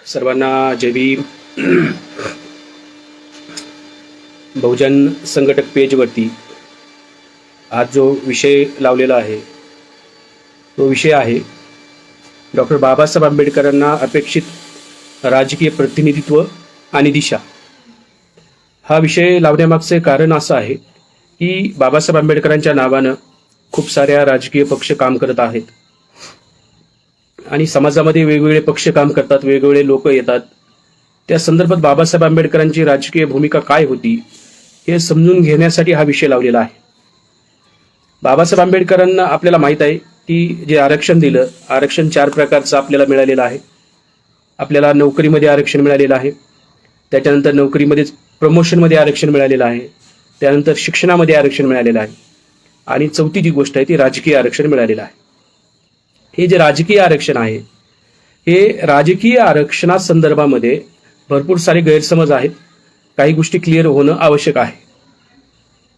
सर्वांना जय भीम. बहुजन संघटक पेजवरती आज जो विषय लावलेला आहे तो विषय आहे डॉक्टर बाबासाहेब आंबेडकरांना अपेक्षित राजकीय प्रतिनिधित्व आणि दिशा. हा विषय लावण्यामागचे कारण असं आहे की बाबासाहेब आंबेडकरांच्या नावानं खूप साऱ्या राजकीय पक्ष काम करत आहेत आणि समाजामध्ये वेगवेगळे पक्ष काम करतात, वेगवेगळे लोक येतात. त्या संदर्भात बाबासाहेब आंबेडकरांची राजकीय भूमिका काय होती हे समजून घेण्यासाठी हा विषय लावलेला आहे. बाबासाहेब आंबेडकरांना आपल्याला माहीत आहे की जे आरक्षण दिलं, आरक्षण 4 प्रकारचं आपल्याला मिळालेलं आहे. आपल्याला नोकरीमध्ये आरक्षण मिळालेलं आहे, त्याच्यानंतर नोकरीमध्ये प्रमोशनमध्ये आरक्षण मिळालेलं आहे, त्यानंतर शिक्षणामध्ये आरक्षण मिळालेलं आहे आणि चौथी जी गोष्ट आहे ती राजकीय आरक्षण मिळालेलं आहे. हे जे राजकीय आरक्षण आहे हे राजकीय आरक्षणासंदर्भामध्ये भरपूर सारे गैरसमज आहेत. काही गोष्टी क्लिअर होणं आवश्यक आहे.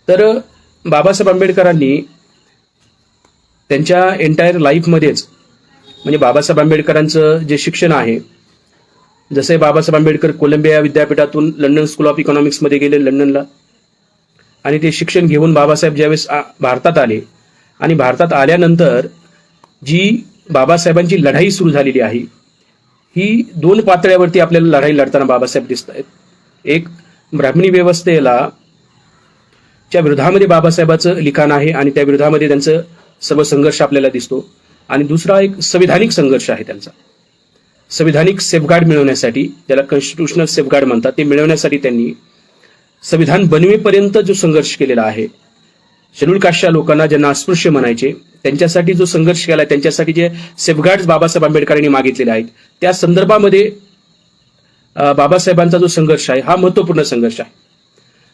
तर बाबासाहेब आंबेडकरांनी त्यांच्या एंटायर लाईफमध्येच म्हणजे बाबासाहेब आंबेडकरांचं जे शिक्षण आहे, जसे बाबासाहेब आंबेडकर कोलंबिया विद्यापीठातून लंडन स्कूल ऑफ इकॉनॉमिक्समध्ये गेले लंडनला आणि ते शिक्षण घेऊन बाबासाहेब ज्यावेळेस भारतात आले आणि भारतात आल्यानंतर जी बाबासाहेबांची लढाई सुरू झालेली आहे ही 2 पातळ्यावरती आपल्याला लढाई लढताना बाबासाहेब दिसत आहेत. एक ब्राह्मणी व्यवस्थेला च्या विरोधामध्ये बाबासाहेबांचं लिखाण आहे आणि त्या विरोधामध्ये त्यांचं सर्व संघर्ष आपल्याला दिसतो. आणि दुसरा एक संविधानिक संघर्ष आहे त्यांचा. संविधानिक सेफगार्ड मिळवण्यासाठी, ज्याला कॉन्स्टिट्यूशनल सेफगार्ड म्हणतात, ते मिळवण्यासाठी त्यांनी संविधान बनवेपर्यंत जो संघर्ष केलेला आहे. शेड्यूल कास्टच्या लोकांना ज्यांना अस्पृश्य म्हणायचे त्यांच्यासाठी जो संघर्ष केला, त्यांच्यासाठी जे सेफगार्ड्स बाबासाहेब आंबेडकरांनी मागितलेले आहेत, त्या संदर्भामध्ये बाबासाहेबांचा जो संघर्ष आहे हा महत्त्वपूर्ण संघर्ष आहे.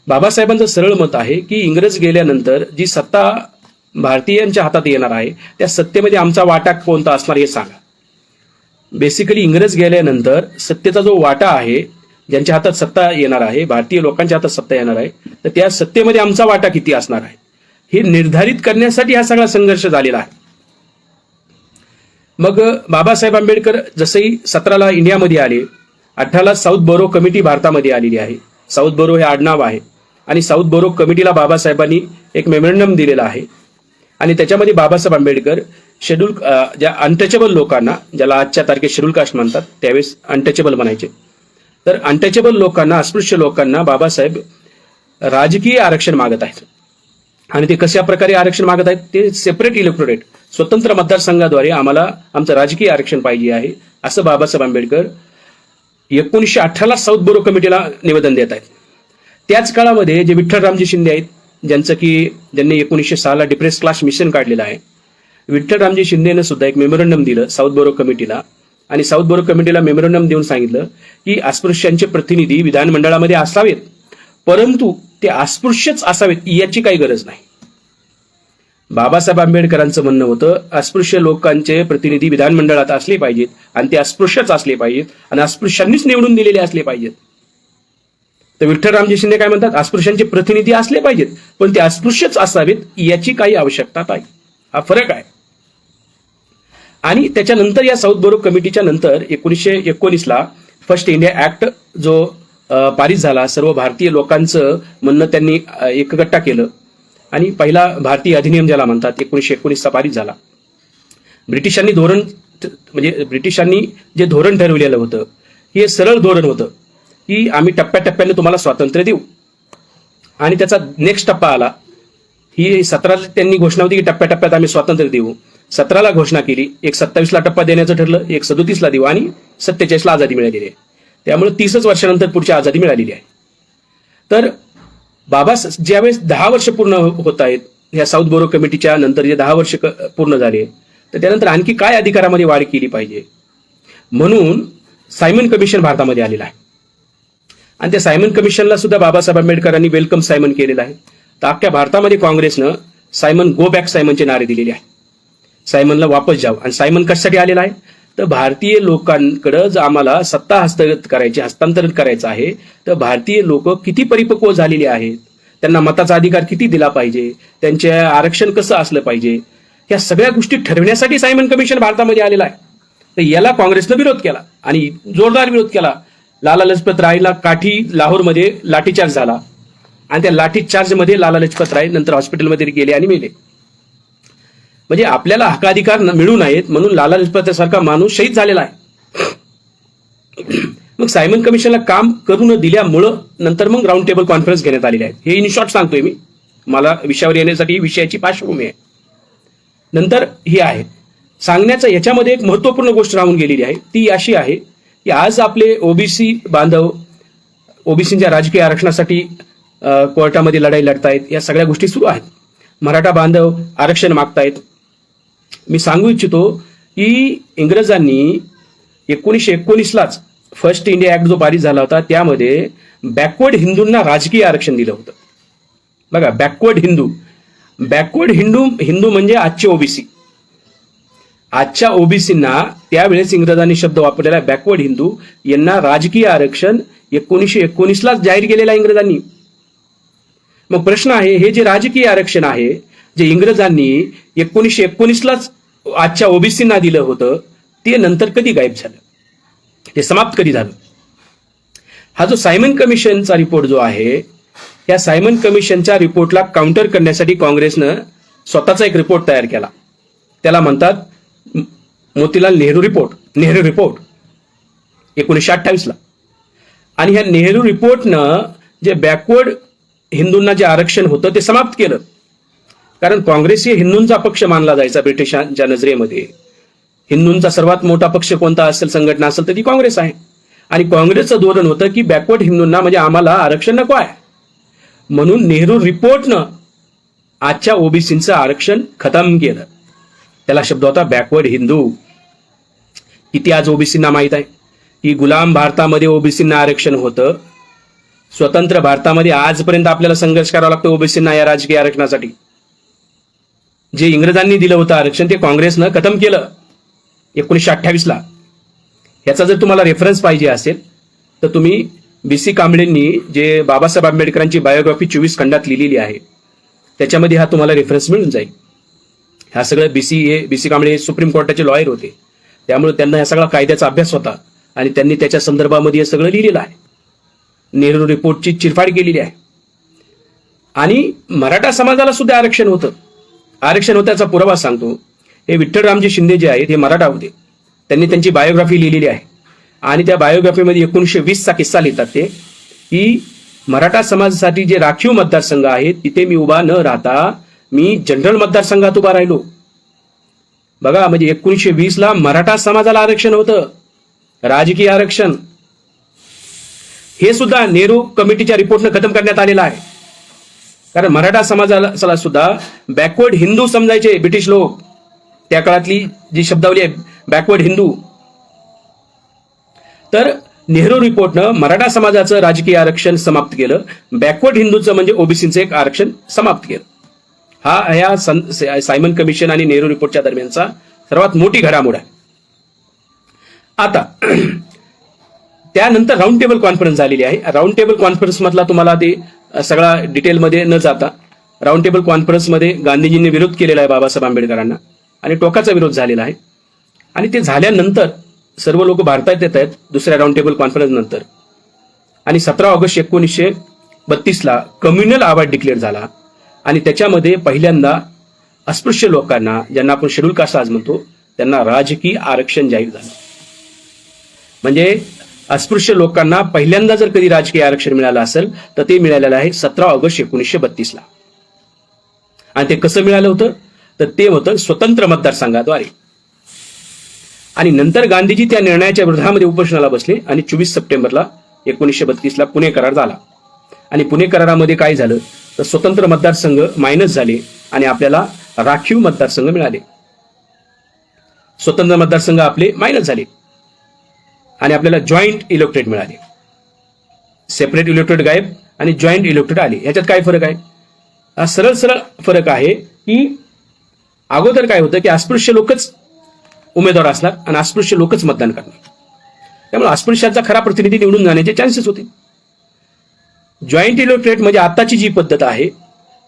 बाबासाहेबांचं सरळ मत आहे की इंग्रज गेल्यानंतर जी सत्ता भारतीयांच्या हातात येणार आहे त्या सत्तेमध्ये आमचा वाटा कोणता असणार हे सांगा. बेसिकली इंग्रज गेल्यानंतर सत्तेचा जो वाटा आहे, ज्यांच्या हातात सत्ता येणार आहे, भारतीय लोकांच्या हातात सत्ता येणार आहे, तर त्या सत्तेमध्ये आमचा वाटा किती असणार आहे हे निर्धारित करण्यासाठी हा सगळा संघर्ष झालेला आहे. मग बाबासाहेब आंबेडकर जसंही 17ला इंडियामध्ये आले, 18ला साऊथ बोरो कमिटी भारतामध्ये आलेली आहे. साऊथ बोरो हे आडनाव आहे आणि साऊथ बोरो कमिटीला बाबासाहेबांनी एक मेमोरंडम दिलेला आहे आणि त्याच्यामध्ये बाबासाहेब आंबेडकर शेड्यूल ज्या अनटचेबल लोकांना, ज्याला आजच्या तारखेत शेड्यूल कास्ट म्हणतात, त्यावेळेस अनटचेबल म्हणायचे, तर अनटचेबल लोकांना, अस्पृश्य लोकांना बाबासाहेब राजकीय आरक्षण मागत आहेत. आणि ते कशा प्रकारे आरक्षण मागत आहेत, ते सेपरेट इलेक्टोरेट, स्वतंत्र मतदारसंघाद्वारे आम्हाला आमचं राजकीय आरक्षण पाहिजे आहे असं बाबासाहेब आंबेडकर 1918ला साऊथ बोरो कमिटीला निवेदन देत आहेत. त्याच काळामध्ये जे विठ्ठलरामजी शिंदे आहेत, ज्यांनी 1906ला डिप्रेस क्लास मिशन काढलेलं आहे, विठ्ठलरामजी शिंदेनं सुद्धा एक मेमोरंडम दिलं साऊथ बोरो कमिटीला आणि साऊथ बोरो कमिटीला मेमोरंडम देऊन सांगितलं की अस्पृश्यांचे प्रतिनिधी विधानमंडळामध्ये असावेत, परंतु ते अस्पृश्यच असावेत याची काही गरज नाही. बाबासाहेब आंबेडकरांचं म्हणणं होतं अस्पृश्य लोकांचे प्रतिनिधी विधानमंडळात असले पाहिजेत आणि ते अस्पृश्यच असले पाहिजेत आणि अस्पृश्यांनीच निवडून दिलेले असले पाहिजेत. तर विठ्ठलरामजी शिंदे काय म्हणतात, अस्पृश्यांचे प्रतिनिधी असले पाहिजेत पण ते अस्पृश्यच असावेत याची काही आवश्यकता नाही. हा फरक आहे. आणि त्याच्यानंतर या साऊथ बोरो कमिटीच्या नंतर 1919ला फर्स्ट इंडिया ऍक्ट जो पारित झाला, सर्व भारतीय लोकांचं म्हणणं त्यांनी एकगट्टा केलं आणि पहिला भारतीय अधिनियम ज्याला म्हणतात 1919चा पारित झाला. ब्रिटिशांनी जे धोरण ठरवलेलं होतं हे सरळ धोरण होतं की आम्ही टप्प्याटप्प्याने तुम्हाला स्वातंत्र्य देऊ. आणि त्याचा नेक्स्ट टप्पा आला. ही 17ला त्यांनी घोषणा होती की टप्प्याटप्प्यात आम्ही स्वातंत्र्य देऊ. 17ला घोषणा केली, एक 27ला टप्पा देण्याचं ठरलं, एक 37ला देऊ आणि 47ला आझादी मिळालेली आहे. त्यामुळे 30 वर्षानंतर पुढची आझादी मिळालेली आहे. तर ज्यावेळेस 10 वर्ष पूर्ण होत आहेत, या साऊथ बोरो कमिटीच्या नंतर जे 10 वर्ष पूर्ण झाले, तर त्यानंतर आणखी काय अधिकारामध्ये वाढ केली पाहिजे म्हणून सायमन कमिशन भारतामध्ये आलेलं आहे. आणि त्या सायमन कमिशनला सुद्धा बाबासाहेब आंबेडकरांनी वेलकम सायमन केलेलं आहे. तर अख्ख्या भारतामध्ये काँग्रेसनं सायमन गो बॅक सायमनचे नारे दिलेले आहे. सायमनला वापस जावं. आणि सायमन कशासाठी आलेला आहे, तर भारतीय लोकांकडे जर आम्हाला सत्ता हस्तांतरण करायचं आहे तर भारतीय लोक किती परिपक्व झालेले आहेत, त्यांना मताचा अधिकार किती दिला पाहिजे, त्यांचे आरक्षण कसं असलं पाहिजे, या सगळ्या गोष्टी ठरवण्यासाठी सायमन कमिशन भारतामध्ये आलेला आहे. तर याला काँग्रेसनं विरोध केला आणि जोरदार विरोध केला. लाला लजपत रायला काठी लाहोरमध्ये लाठीचार्ज झाला आणि त्या लाठीचार्जमध्ये लाला लजपत राय नंतर हॉस्पिटलमध्ये गेले आणि मेले. म्हणजे आपल्याला हक्काधिकार मिळू नयेत म्हणून लाला लजपत सारखा माणूस शहीद झालेला आहे. मग सायमन कमिशनला काम करू न दिल्यामुळं नंतर मग राऊंड टेबल कॉन्फरन्स घेण्यात आलेले आहेत. हे इन शॉर्ट सांगतोय मी, मला विषयावर येण्यासाठी विषयाची पार्श्वभूमी आहे. नंतर ही आहे सांगण्याचं, याच्यामध्ये एक महत्वपूर्ण गोष्ट राहून गेलेली आहे, ती अशी आहे की आज आपले ओबीसी बांधव ओबीसीच्या राजकीय आरक्षणासाठी कोर्टामध्ये लढाई लढतायत. या सगळ्या गोष्टी सुरू आहेत. मराठा बांधव आरक्षण मागतायत. मी सांगू इच्छितो की इंग्रजांनी 1919लाच फर्स्ट इंडिया ऍक्ट जो पारित झाला होता त्यामध्ये बॅकवर्ड हिंदूंना राजकीय आरक्षण दिलं होतं. बघा, बॅकवर्ड हिंदू म्हणजे आजचे ओबीसी. आजच्या ओबीसींना त्यावेळेस इंग्रजांनी शब्द वापरलेला बॅकवर्ड हिंदू यांना राजकीय आरक्षण 1919लाच जाहीर केलेला इंग्रजांनी. मग प्रश्न आहे, हे जे राजकीय आरक्षण आहे जे इंग्रजांनी 1919लाच आजच्या ओबीसींना दिलं होतं ते नंतर कधी गायब झालं, ते समाप्त कधी झालं? हा जो सायमन कमिशनचा रिपोर्ट जो आहे, या सायमन कमिशनच्या रिपोर्टला काउंटर करण्यासाठी काँग्रेसनं स्वतःचा एक रिपोर्ट तयार केला. त्याला म्हणतात मोतीलाल नेहरू रिपोर्ट 1928ला. आणि ह्या नेहरू रिपोर्टनं जे बॅकवर्ड हिंदूंना जे आरक्षण होतं ते समाप्त केलं. कारण काँग्रेस हे हिंदूंचा पक्ष मानला जायचा ब्रिटिशांच्या नजरेमध्ये. हिंदूंचा सर्वात मोठा पक्ष कोणता असेल, संघटना असेल तर ती काँग्रेस आहे. आणि काँग्रेसचं धोरण होतं की बॅकवर्ड हिंदूंना म्हणजे आम्हाला आरक्षण नको आहे. म्हणून नेहरू रिपोर्टनं आजच्या ओबीसींचं आरक्षण खतम केलं. त्याला शब्द होता बॅकवर्ड हिंदू. किती आज ओबीसींना माहित आहे की गुलाम भारतामध्ये ओबीसींना आरक्षण होतं. स्वतंत्र भारतामध्ये आजपर्यंत आपल्याला संघर्ष करावा लागतो ओबीसींना या राजकीय आरक्षणासाठी. जे इंग्रजांनी दिलं होतं आरक्षण ते काँग्रेसनं खतम केलं 1928ला. याचा जर तुम्हाला रेफरन्स पाहिजे असेल तर तुम्ही BC कांबळेंनी जे बाबासाहेब आंबेडकरांची बायोग्राफी 24 खंडात लिहिलेली आहे त्याच्यामध्ये हा तुम्हाला रेफरन्स मिळून जाईल. ह्या सगळं BC कांबळे हे सुप्रीम कोर्टाचे लॉयर होते, त्यामुळे त्यांना ह्या सगळा कायद्याचा अभ्यास होता आणि त्यांनी त्याच्या संदर्भामध्ये हे सगळं लिहिलेलं आहे. नेहरू रिपोर्टची चिरफाड केलेली आहे. आणि मराठा समाजाला सुद्धा आरक्षण होतं. आरक्षण होत्याचा पुरावा सांगतो. हे विठ्ठलरामजी शिंदे जे आहेत हे मराठा होते. त्यांनी त्यांची बायोग्राफी लिहिलेली आहे आणि त्या बायोग्राफीमध्ये 1920चा किस्सा लिहितात ते की मराठा समाजासाठी जे राखीव मतदारसंघ आहेत तिथे मी उभा न राहता मी जनरल मतदारसंघात उभा राहिलो. बघा, म्हणजे 1920ला मराठा समाजाला आरक्षण होतं, राजकीय आरक्षण. हे सुद्धा नेहरू कमिटीच्या रिपोर्टनं खतम करण्यात आलेलं आहे. कारण मराठा समाजाला सुद्धा बॅकवर्ड हिंदू समजायचे ब्रिटिश लोक. त्या काळातली जी शब्दावली आहे बॅकवर्ड हिंदू. तर नेहरू रिपोर्टनं मराठा समाजाचं राजकीय आरक्षण समाप्त केलं. बॅकवर्ड हिंदूचं म्हणजे ओबीसीचं एक आरक्षण समाप्त केलं. हा या सायमन कमिशन आणि नेहरू रिपोर्टच्या दरम्यानचा सर्वात मोठी घडामोड आहे. आता त्यानंतर राऊंड टेबल कॉन्फरन्स झालेली आहे. राऊंड टेबल कॉन्फरन्स मधला तुम्हाला ते सगळा डिटेलमध्ये न जाता राऊंड टेबल कॉन्फरन्समध्ये गांधीजींनी विरोध केलेला आहे बाबासाहेब आंबेडकरांना आणि टोकाचा विरोध झालेला आहे. आणि ते झाल्यानंतर सर्व लोक भारतात येत आहेत दुसऱ्या राऊंड टेबल कॉन्फरन्स नंतर. आणि 17 ऑगस्ट 1932ला कम्युनल अवॉर्ड डिक्लेअर झाला आणि त्याच्यामध्ये पहिल्यांदा अस्पृश्य लोकांना, ज्यांना आपण शेड्यूल कास्ट आज म्हणतो, त्यांना राजकीय आरक्षण जाहीर झालं. म्हणजे अस्पृश्य लोकांना पहिल्यांदा जर कधी राजकीय आरक्षण मिळालं असेल तर ते मिळालेलं आहे 17 ऑगस्ट 1932ला. आणि ते कसं मिळालं होतं तर ते होतं स्वतंत्र मतदारसंघाद्वारे. आणि नंतर गांधीजी त्या निर्णयाच्या विरोधामध्ये उपोषणाला बसले आणि 24 सप्टेंबरला 1932ला पुणे करार झाला. आणि पुणे करारामध्ये काय झालं तर स्वतंत्र मतदारसंघ मायनस झाले आणि आपल्याला राखीव मतदारसंघ मिळाले. स्वतंत्र मतदारसंघ आपले मायनस झाले आणि आपल्याला जॉईंट इलेक्टोरेट मिळाले. सेपरेट इलेक्टोरेट गायब आणि जॉईंट इलेक्टोरेट आले. ह्याच्यात काय फरक आहे? हा सरळ सरळ फरक आहे की अगोदर काय होतं की अस्पृश्य लोकच उमेदवार असणार आणि अस्पृश्य लोकच मतदान करणार. त्यामुळे अस्पृश्यांचा खरा प्रतिनिधी निवडून जाण्याचे चान्सेस होते. जॉईंट इलेक्टोरेट म्हणजे आताची जी पद्धत आहे,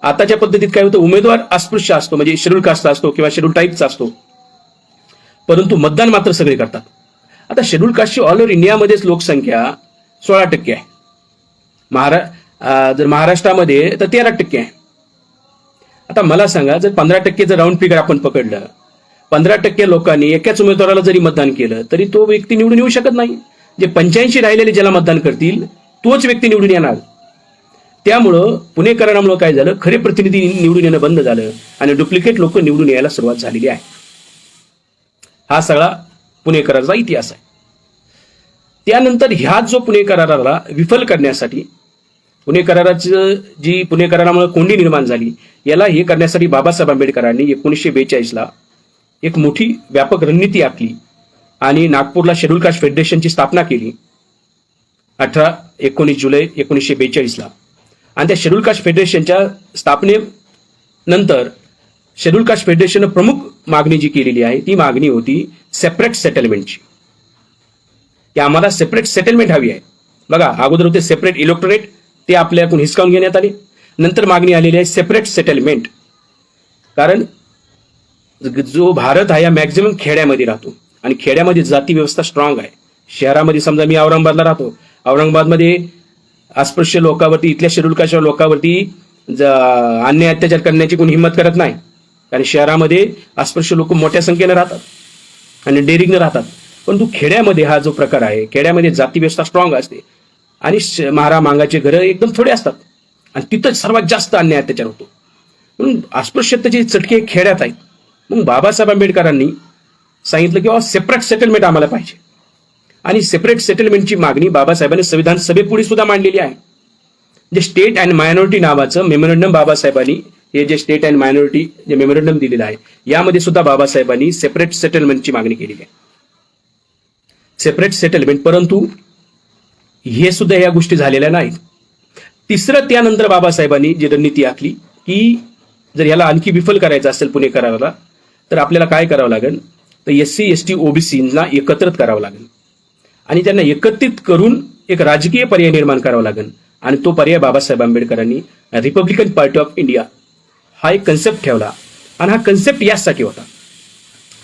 आताच्या पद्धतीत काय होतं, उमेदवार अस्पृश्य असतो म्हणजे शेड्यूल कास्टचा असतो किंवा शेड्यूल टाईपचा असतो, परंतु मतदान मात्र सगळे करतात. आता शेड्यूल कास्टची ऑल ओव्हर इंडियामध्येच लोकसंख्या 16% आहे. जर महाराष्ट्रामध्ये तर 13% आहे. आता मला सांगा, जर 15% जर राऊंड फिगर आपण पकडलं, 15% लोकांनी एकाच उमेदवाराला जरी मतदान केलं तरी तो व्यक्ती निवडून येऊ शकत नाही. जे 85 राहिलेले ज्याला मतदान करतील तोच व्यक्ती निवडून येणार. त्यामुळं पुणेकरांमुळे काय झालं, खरे प्रतिनिधी निवडून येणं बंद झालं आणि डुप्लिकेट लोक निवडून यायला सुरुवात झालेली आहे. हा सगळा पुणेकरांचा इतिहास आहे. त्यानंतर ह्या जो पुणे कराराला विफल करण्यासाठी, पुणे कराराची जी पुणे करारामुळे कोंडी निर्माण झाली, याला हे करण्यासाठी बाबासाहेब आंबेडकरांनी 1942ला एक मोठी व्यापक रणनीती आखली आणि नागपूरला शेड्यूल कास्ट फेडरेशनची स्थापना केली 19 जुलै 1942ला. आणि त्या शेड्यूल कास्ट फेडरेशनच्या स्थापनेनंतर शेड्यूल कास्ट फेडरेशननं प्रमुख मागणी जी केलेली आहे ती मागणी होती सेपरेट सेटलमेंटची, की आम्हाला सेपरेट सेटलमेंट हवी आहे. बघा, अगोदर होते सेपरेट इलेक्टोरेट, ते आपल्याकडून हिसकावून घेण्यात आले. नंतर मागणी आलेली आहे सेपरेट सेटलमेंट. कारण जो भारत आहे या मॅक्झिमम खेड्यामध्ये राहतो आणि खेड्यामध्ये जाती व्यवस्था स्ट्रॉंग आहे. शहरामध्ये समजा मी औरंगाबादला राहतो, औरंगाबादमध्ये अस्पृश्य लोकांवरती, इथल्या शेड्यूल कास्टच्या लोकांवरती अन्याय अत्याचार करण्याची कोणी हिंमत करत नाही. कारण शहरामध्ये अस्पृश्य लोक मोठ्या संख्येने राहतात आणि डेअरिंगने राहतात. परंतु खेड्यामध्ये हा जो प्रकार आहे, खेड्यामध्ये जाती व्यवस्था स्ट्रॉंग असते आणि महारा मांगाचे घरं एकदम थोडे असतात आणि तिथं सर्वात जास्त अन्याय अत्याचार होतो. म्हणून अस्पृश्यतेचे चटके खेड्यात आहेत. मग बाबासाहेब आंबेडकरांनी सांगितलं की सेपरेट सेटलमेंट आम्हाला पाहिजे आणि सेपरेट सेटलमेंटची मागणी बाबासाहेबांनी संविधान सभेपुढे सुद्धा मांडलेली आहे. जे स्टेट अँड मायनॉरिटी नावाचं मेमोरंडम बाबासाहेबांनी, हे जे स्टेट अँड मायनॉरिटी जे मेमोरंडम दिलेलं आहे, यामध्ये सुद्धा बाबासाहेबांनी सेपरेट सेटलमेंटची मागणी केलेली आहे. सेपरेट सेटलमेंट, परंतु हे सुद्धा या गोष्टी झालेल्या नाहीत. तिसरं, त्यानंतर बाबासाहेबांनी जी रणनीती आखली की जर याला आणखी विफल करायचं असेल पुणे कराराला, तर आपल्याला काय करावं लागेल, तर SC ST OBCना एकत्रित करावं लागेल आणि त्यांना एकत्रित करून एक राजकीय पर्याय निर्माण करावा लागेल. आणि तो पर्याय बाबासाहेब आंबेडकरांनी रिपब्लिकन पार्टी ऑफ इंडिया हा एक कन्सेप्ट ठेवला. आणि हा कन्सेप्ट यासाठी होता,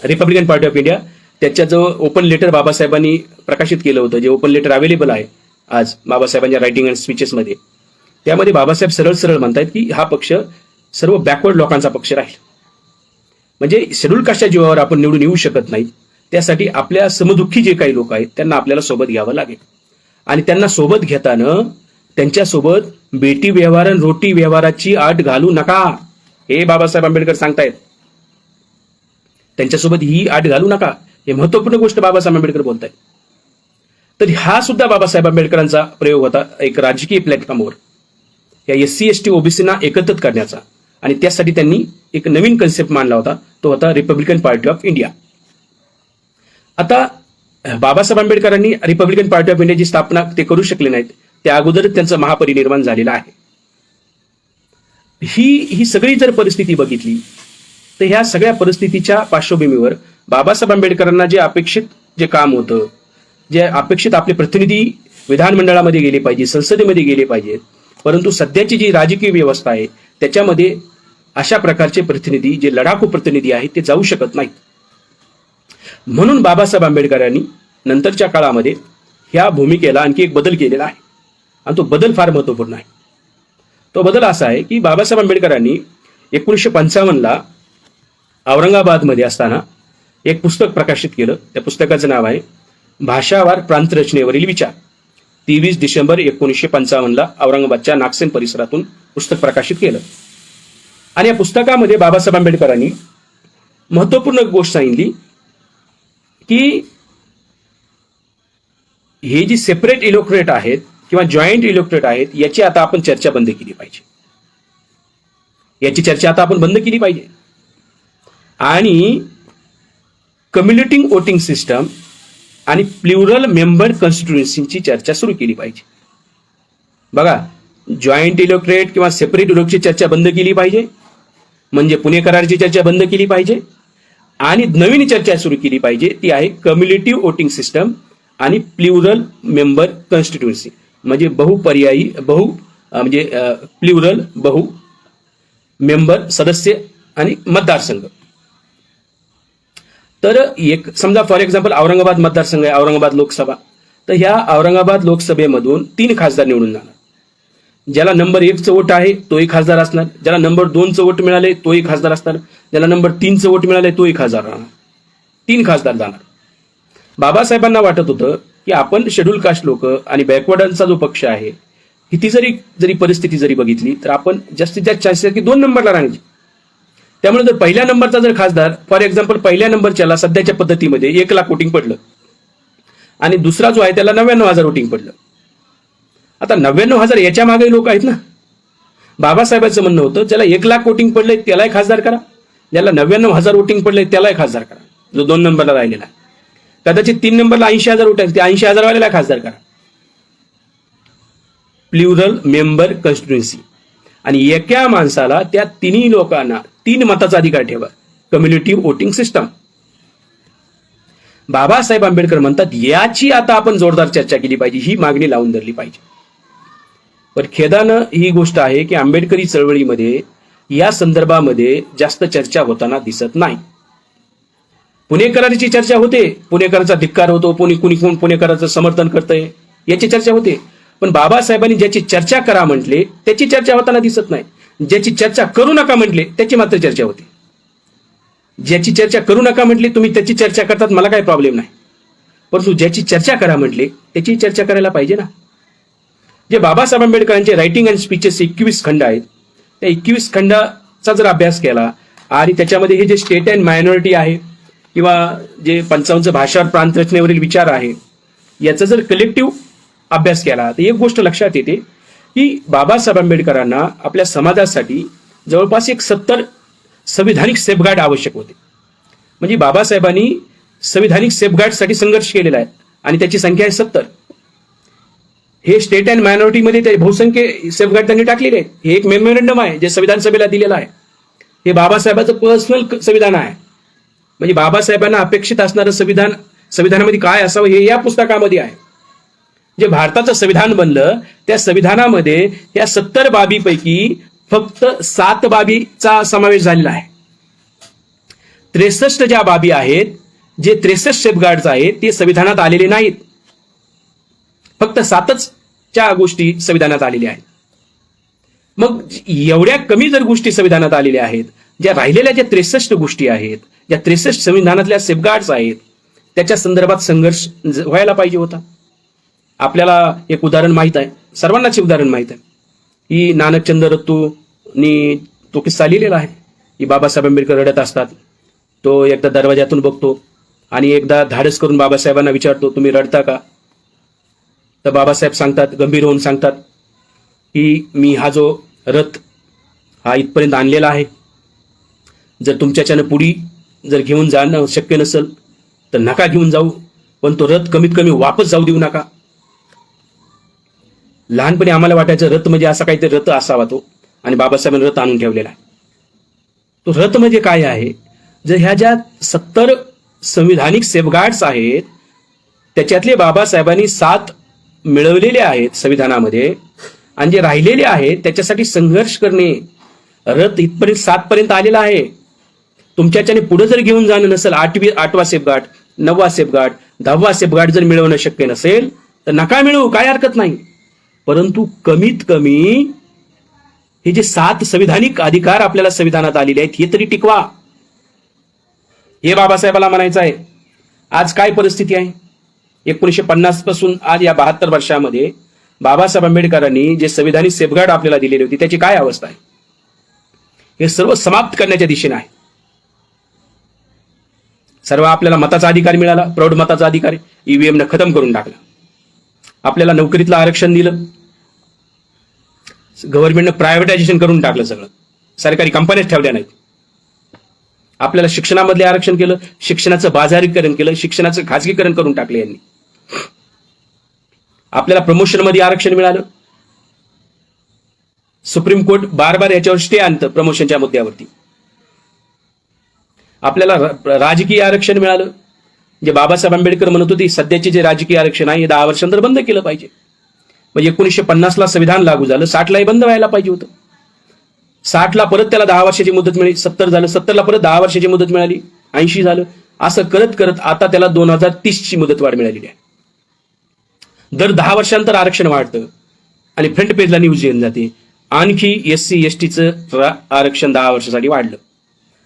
रिपब्लिकन पार्टी ऑफ इंडिया, त्याच्या जो ओपन लेटर बाबासाहेबांनी प्रकाशित केलं होतं, जे ओपन लेटर अवेलेबल आहे आज बाबासाहेबांच्या रायटिंग अँड स्पीचेसमध्ये, त्यामध्ये बाबासाहेब सरळ सरळ म्हणतात की हा पक्ष सर्व बॅकवर्ड लोकांचा पक्ष राहील. म्हणजे शेड्यूल कास्टच्या जीवावर आपण निवडून येऊ शकत नाही, त्यासाठी आपल्या समदुःखी जे काही लोक आहेत त्यांना आपल्याला सोबत घ्यावं लागेल. आणि त्यांना सोबत घेताना त्यांच्यासोबत बेटी व्यवहार आणि रोटी व्यवहाराची अट घालू नका, हे बाबासाहेब आंबेडकर सांगतायत. त्यांच्यासोबत ही अट घालू नका, हे महत्वपूर्ण गोष्ट बाबासाहेब आंबेडकर बोलतायत. तर हा सुद्धा बाबासाहेब आंबेडकरांचा प्रयोग होता एक राजकीय प्लॅटफॉर्मवर या SC ST OBCना एकत्रित करण्याचा. आणि त्यासाठी त्यांनी एक नवीन कन्सेप्ट मांडला होता, तो होता रिपब्लिकन पार्टी ऑफ इंडिया. आता बाबासाहेब आंबेडकरांनी रिपब्लिकन पार्टी ऑफ इंडियाची स्थापना ते करू शकले नाहीत, त्या अगोदर त्यांचं महापरिनिर्वाण झालेलं आहे. ही सगळी जर परिस्थिती बघितली तर ह्या सगळ्या परिस्थितीच्या पार्श्वभूमीवर बाबासाहेब आंबेडकरांना जे अपेक्षित जे काम होतं, जे अपेक्षित आपले प्रतिनिधी विधानमंडळामध्ये गेले पाहिजे, संसदेमध्ये गेले पाहिजेत, परंतु सध्याची जी राजकीय व्यवस्था आहे त्याच्यामध्ये अशा प्रकारचे प्रतिनिधी, जे लढाकू प्रतिनिधी आहेत, ते जाऊ शकत नाहीत. म्हणून बाबासाहेब आंबेडकरांनी नंतरच्या काळामध्ये ह्या भूमिकेला आणखी एक बदल केलेला आहे आणि तो बदल फार महत्वपूर्ण आहे. तो बदल असा आहे की बाबासाहेब आंबेडकरांनी 1955ला औरंगाबादमध्ये असताना एक पुस्तक प्रकाशित केलं. त्या पुस्तकाचं नाव आहे भाषावार प्रांतरचनेवरील विचार. 23 डिसेंबर 1955ला औरंगाबादच्या नागसेन परिसरातून पुस्तक प्रकाशित केलं. आणि या पुस्तकामध्ये बाबासाहेब आंबेडकरांनी महत्वपूर्ण गोष्ट सांगितली की हे जी सेपरेट इलेक्टोरेट आहेत किंवा जॉईंट इलेक्टोरेट आहेत, याची आता आपण चर्चा बंद केली पाहिजे. याची चर्चा आता आपण बंद केली पाहिजे आणि कम्युनिटी वोटिंग सिस्टम आणि प्लुरल मेंबर कॉन्स्टिट्युएन्सीची चर्चा सुरू केली पाहिजे. बघा, जॉईंट इलेक्टोरेट किंवा सेपरेट इलेक्टोरेटची चर्चा बंद केली पाहिजे, म्हणजे पुणे करारची चर्चा बंद केली पाहिजे आणि नवीन चर्चा सुरू केली पाहिजे, ती आहे कम्युनिटिव्ह वोटिंग सिस्टम आणि प्लुरल मेंबर कॉन्स्टिट्युएन्सी, म्हणजे बहुपर्यायी म्हणजे प्लुरल बहु मेंबर सदस्य आणि मतदारसंघ. तर एक समजा फॉर एक्झाम्पल औरंगाबाद मतदारसंघ आहे, औरंगाबाद लोकसभा, तर ह्या औरंगाबाद लोकसभेमधून 3 खासदार निवडून जाणार. ज्याला नंबर 1चं वोट आहे तोही खासदार असणार, ज्याला नंबर 2चं वोट मिळाले तोही खासदार असणार, ज्याला नंबर 3चं वोट मिळाले तोही खासदार राहणार. 3 खासदार जाणार. बाबासाहेबांना वाटत होतं की आपण शेड्यूल कास्ट लोक आणि बॅकवर्डांचा जो पक्ष आहे, किती जरी परिस्थिती जरी बघितली तर आपण जास्तीत जास्त चान्सेस की 2 नंबरला राहायचे. त्यामुळे जर पहिल्या नंबरचा जर खासदार फॉर एक्झाम्पल पहिल्या नंबरच्याला सध्याच्या पद्धतीमध्ये 1,00,000 वोटिंग पडलं आणि दुसरा जो आहे त्याला 99,000 वोटिंग पडलं. आता 99,000 याच्या मागे लोक आहेत ना. बाबासाहेबांचं म्हणणं होतं ज्याला 1,00,000 वोटिंग पडलंय त्यालाही खासदार करा, ज्याला 99,000 वोटिंग पडलंय त्यालाही खासदार करा, जो 2 नंबरला राहिलेला आहे. कदाचित 3 नंबरला 80,000 वोट आहेत, ते 80,000 वाल्याला खासदार करा. प्लुरल मेंबर कॉन्स्टिट्युएन्सी आणि एका माणसाला त्या तिन्ही लोकांना 3 मताचा अधिकार ठेवा. कम्युनिटिव्ह वोटिंग सिस्टम. बाबासाहेब आंबेडकर म्हणतात याची आता आपण जोरदार चर्चा केली पाहिजे, ही मागणी लावून धरली पाहिजे. पण खेदानं ही गोष्ट आहे की आंबेडकरी चळवळीमध्ये या संदर्भामध्ये जास्त चर्चा होताना दिसत नाही. पुणेकरांची चर्चा होते, पुणेकरांचा धिक्कार होतो, कुणी पुणेकरांचं समर्थन करतंय याची चर्चा होते. पण बाबासाहेबांनी ज्याची चर्चा करा म्हटले त्याची चर्चा होताना दिसत नाही. ज्याची चर्चा करू नका म्हटले त्याची मात्र चर्चा होते. ज्याची चर्चा करू नका म्हटले तुम्ही त्याची चर्चा करतात, मला काही प्रॉब्लेम नाही. परंतु ज्याची चर्चा करा म्हटले त्याची चर्चा करायला पाहिजे ना. जे बाबासाहेब आंबेडकरांचे रायटिंग अँड स्पीचेस 21 खंड आहेत, त्या 21 खंडाचा जर अभ्यास केला आणि त्याच्यामध्ये हे जे स्टेट अँड मायनॉरिटी आहे किंवा जे 55 भाषावर प्रांत रचनेवरील विचार आहे याचा जर कलेक्टिव्ह अभ्यास केला तर एक गोष्ट लक्षात येते की बाबासाहेब आंबेडकरांना आपल्या समाजासाठी जवळपास 70 संविधानिक सेफगार्ड आवश्यक होते. म्हणजे बाबासाहेबांनी संविधानिक सेफगार्डसाठी संघर्ष केलेला आहे आणि त्याची संख्या आहे 70. हे स्टेट अँड मायनॉरिटीमध्ये ते बहुसंख्य सेफगार्ड त्यांनी टाकलेले आहेत. हे एक मेमोरंडम आहे जे संविधान सभेला दिलेलं आहे. हे बाबासाहेबांचं पर्सनल संविधान आहे. म्हणजे बाबासाहेबांना अपेक्षित असणारं संविधानामध्ये काय असावं हे या पुस्तकामध्ये आहे. जे भारताचं संविधान बनलं त्या संविधानामध्ये या 70 बाबीपैकी फक्त 7 बाबीचा समावेश झालेला आहे. 63 ज्या बाबी आहेत, जे 63 सेफगार्ड्स आहेत ते संविधानात आलेले नाहीत. फक्त 7च च्या गोष्टी संविधानात आलेल्या आहेत. मग एवढ्या कमी जर गोष्टी संविधानात आलेल्या आहेत, ज्या राहिलेल्या ज्या 63 गोष्टी आहेत, ज्या 63 संविधानातल्या सेफगार्ड्स आहेत त्याच्या संदर्भात संघर्ष व्हायला पाहिजे होता. आपल्याला एक उदाहरण माहित आहे, सर्वांनाच उदाहरण माहित आहे की नानकचंद रत्तूंनी तो किस्सा लिहिलेला आहे की बाबासाहेब आंबेडकर रडत असतात. तो एकदा दरवाजातून बघतो आणि एकदा धाडस करून बाबासाहेबांना विचारतो तुम्ही रडता का. तर बाबासाहेब सांगतात, गंभीर होऊन सांगतात की मी हा जो रथ हा इथपर्यंत आणलेला आहे, जर तुमच्याच्यानं पुढी जर घेऊन जाणं शक्य नसेल तर नका घेऊन जाऊ, पण तो रथ कमीत कमी वापस जाऊ देऊ नका. लहानपणी आम्हाला वाटायचं रथ म्हणजे असा काहीतरी रथ असावा तो, आणि बाबासाहेबांनी रथ आणून ठेवलेला आहे. तो रथ म्हणजे काय आहे, जर ह्या ज्या 70 संविधानिक सेफगार्ड्स आहेत त्याच्यातले बाबासाहेबांनी 7 मिळवलेले आहेत संविधानामध्ये, आणि जे राहिलेले आहेत त्याच्यासाठी संघर्ष करणे. रथ इथपर्यंत 7 पर्यंत आलेला आहे. तुमच्याच्याने पुढे जर घेऊन जाणं नसेल, 8वा सेफगार्ड, 9वा सेफगार्ड, 10वा सेफगार्ड जर मिळवणं शक्य नसेल तर नका मिळवू, काय हरकत नाही. परंतु कमीत कमी हे जे 7 संविधानिक अधिकार आपल्याला संविधानात आलेले आहेत हे तरी टिकवा, हे बाबासाहेबाला म्हणायचं आहे. आज काय परिस्थिती आहे, 1950 पासून आज या 72 वर्षामध्ये बाबासाहेब आंबेडकरांनी जे संविधानिक सेफगार्ड आपल्याला दिलेली होती त्याची काय अवस्था आहे. हे सर्व समाप्त करण्याच्या दिशेने आहे. सर्व आपल्याला मताचा अधिकार मिळाला, प्रौढ मताचा अधिकार ईव्हीएम न खतम करून टाकला. आपल्याला नोकरीतलं आरक्षण दिलं, गव्हर्नमेंटनं प्रायव्हेटायझेशन करून टाकलं, सगळं सरकारी कंपन्याच ठेवल्या नाहीत. आपल्याला शिक्षणामधले आरक्षण केलं, शिक्षणाचं बाजारीकरण केलं, शिक्षणाचं खाजगीकरण करून टाकलं यांनी. आपल्याला प्रमोशनमध्ये आरक्षण मिळालं. सुप्रीम कोर्ट बार याच्यावर स्टे आणतं प्रमोशनच्या मुद्द्यावरती. आपल्याला राजकीय आरक्षण मिळालं. जे बाबासाहेब आंबेडकर म्हणत होते सध्याचे जे राजकीय आरक्षण आहे हे 10 वर्षांतर बंद केलं पाहिजे. म्हणजे 1950ला संविधान लागू झालं, 60लाही बंद व्हायला पाहिजे होतं. 60ला परत त्याला 10 वर्षाची मुदत मिळाली, 70 झालं, 70ला परत 10 वर्षाची मुदत मिळाली, 80 झालं, असं करत करत आता त्याला 2030ची मुदतवाढ मिळालेली आहे. दर 10 वर्षांतर आरक्षण वाढतं आणि फ्रंट पेजला न्यूज येऊन जाते आणखी SC/STचं आरक्षण 10 वर्षासाठी वाढलं.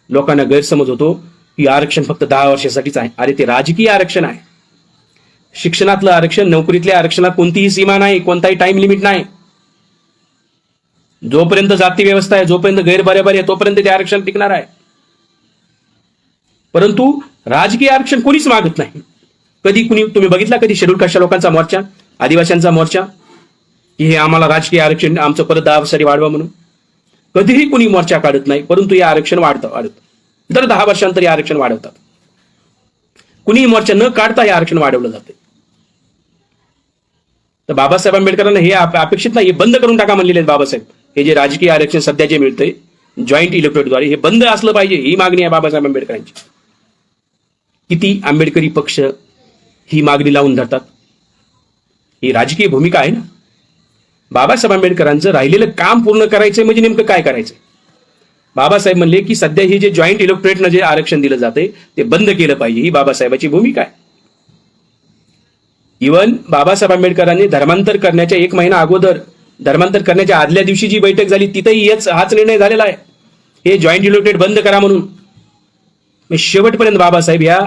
लोकांना गैरसमज होतो की आरक्षण फक्त 10 वर्षासाठीच आहे. अरे ते राजकीय आरक्षण आहे. शिक्षणातलं आरक्षण, नोकरीतल्या आरक्षणात कोणतीही सीमा नाही, कोणताही टाइम लिमिट नाही. जोपर्यंत जाती व्यवस्था आहे, जोपर्यंत गैरबरोबरी आहे, तोपर्यंत ते आरक्षण टिकणार आहे. परंतु राजकीय आरक्षण कोणीच मागत नाही. कधी तुम्ही बघितला कधी शेड्यूल कास्टच्या लोकांचा मोर्चा, आदिवासींचा मोर्चा, की हे आम्हाला राजकीय आरक्षण आमचं परत 10 वर्षांनी वाढवा म्हणून? कधीही कुणी मोर्चा काढत नाही. परंतु हे आरक्षण वाढतं. दर 10 वर्षांतर हे आरक्षण वाढवतात. कुणीही मोर्चा न काढता हे आरक्षण वाढवलं जाते. तर बाबासाहेब आंबेडकरांना हे अपेक्षित नाही, हे बंद करून टाका म्हणलेले आहेत बाबासाहेब. हे जे राजकीय आरक्षण सध्या जे मिळतंय जॉईंट इलेक्टोरेटद्वारे, हे बंद असलं पाहिजे, ही मागणी आहे बाबासाहेब आंबेडकरांची. किती आंबेडकरी पक्ष ही मागणी लावून धरतात. ही राजकीय भूमिका आहे ना. बाबासाहेब आंबेडकरांचं राहिलेलं काम पूर्ण करायचंय म्हणजे नेमकं काय करायचंय? बाबासाहेब म्हणले की सध्या हे जे जॉईंट इलेक्टोरेटनं जे आरक्षण दिलं जाते ते बंद केलं पाहिजे, ही बाबासाहेबांची भूमिका आहे. इव्हन बाबासाहेब आंबेडकरांनी धर्मांतर करण्याच्या 1 महिना अगोदर, धर्मांतर करण्याच्या आदल्या दिवशी जी बैठक झाली तिथेही हाच निर्णय झालेला आहे, हे जॉईंट इलेक्टोरेट बंद करा म्हणून. शेवटपर्यंत बाबासाहेब या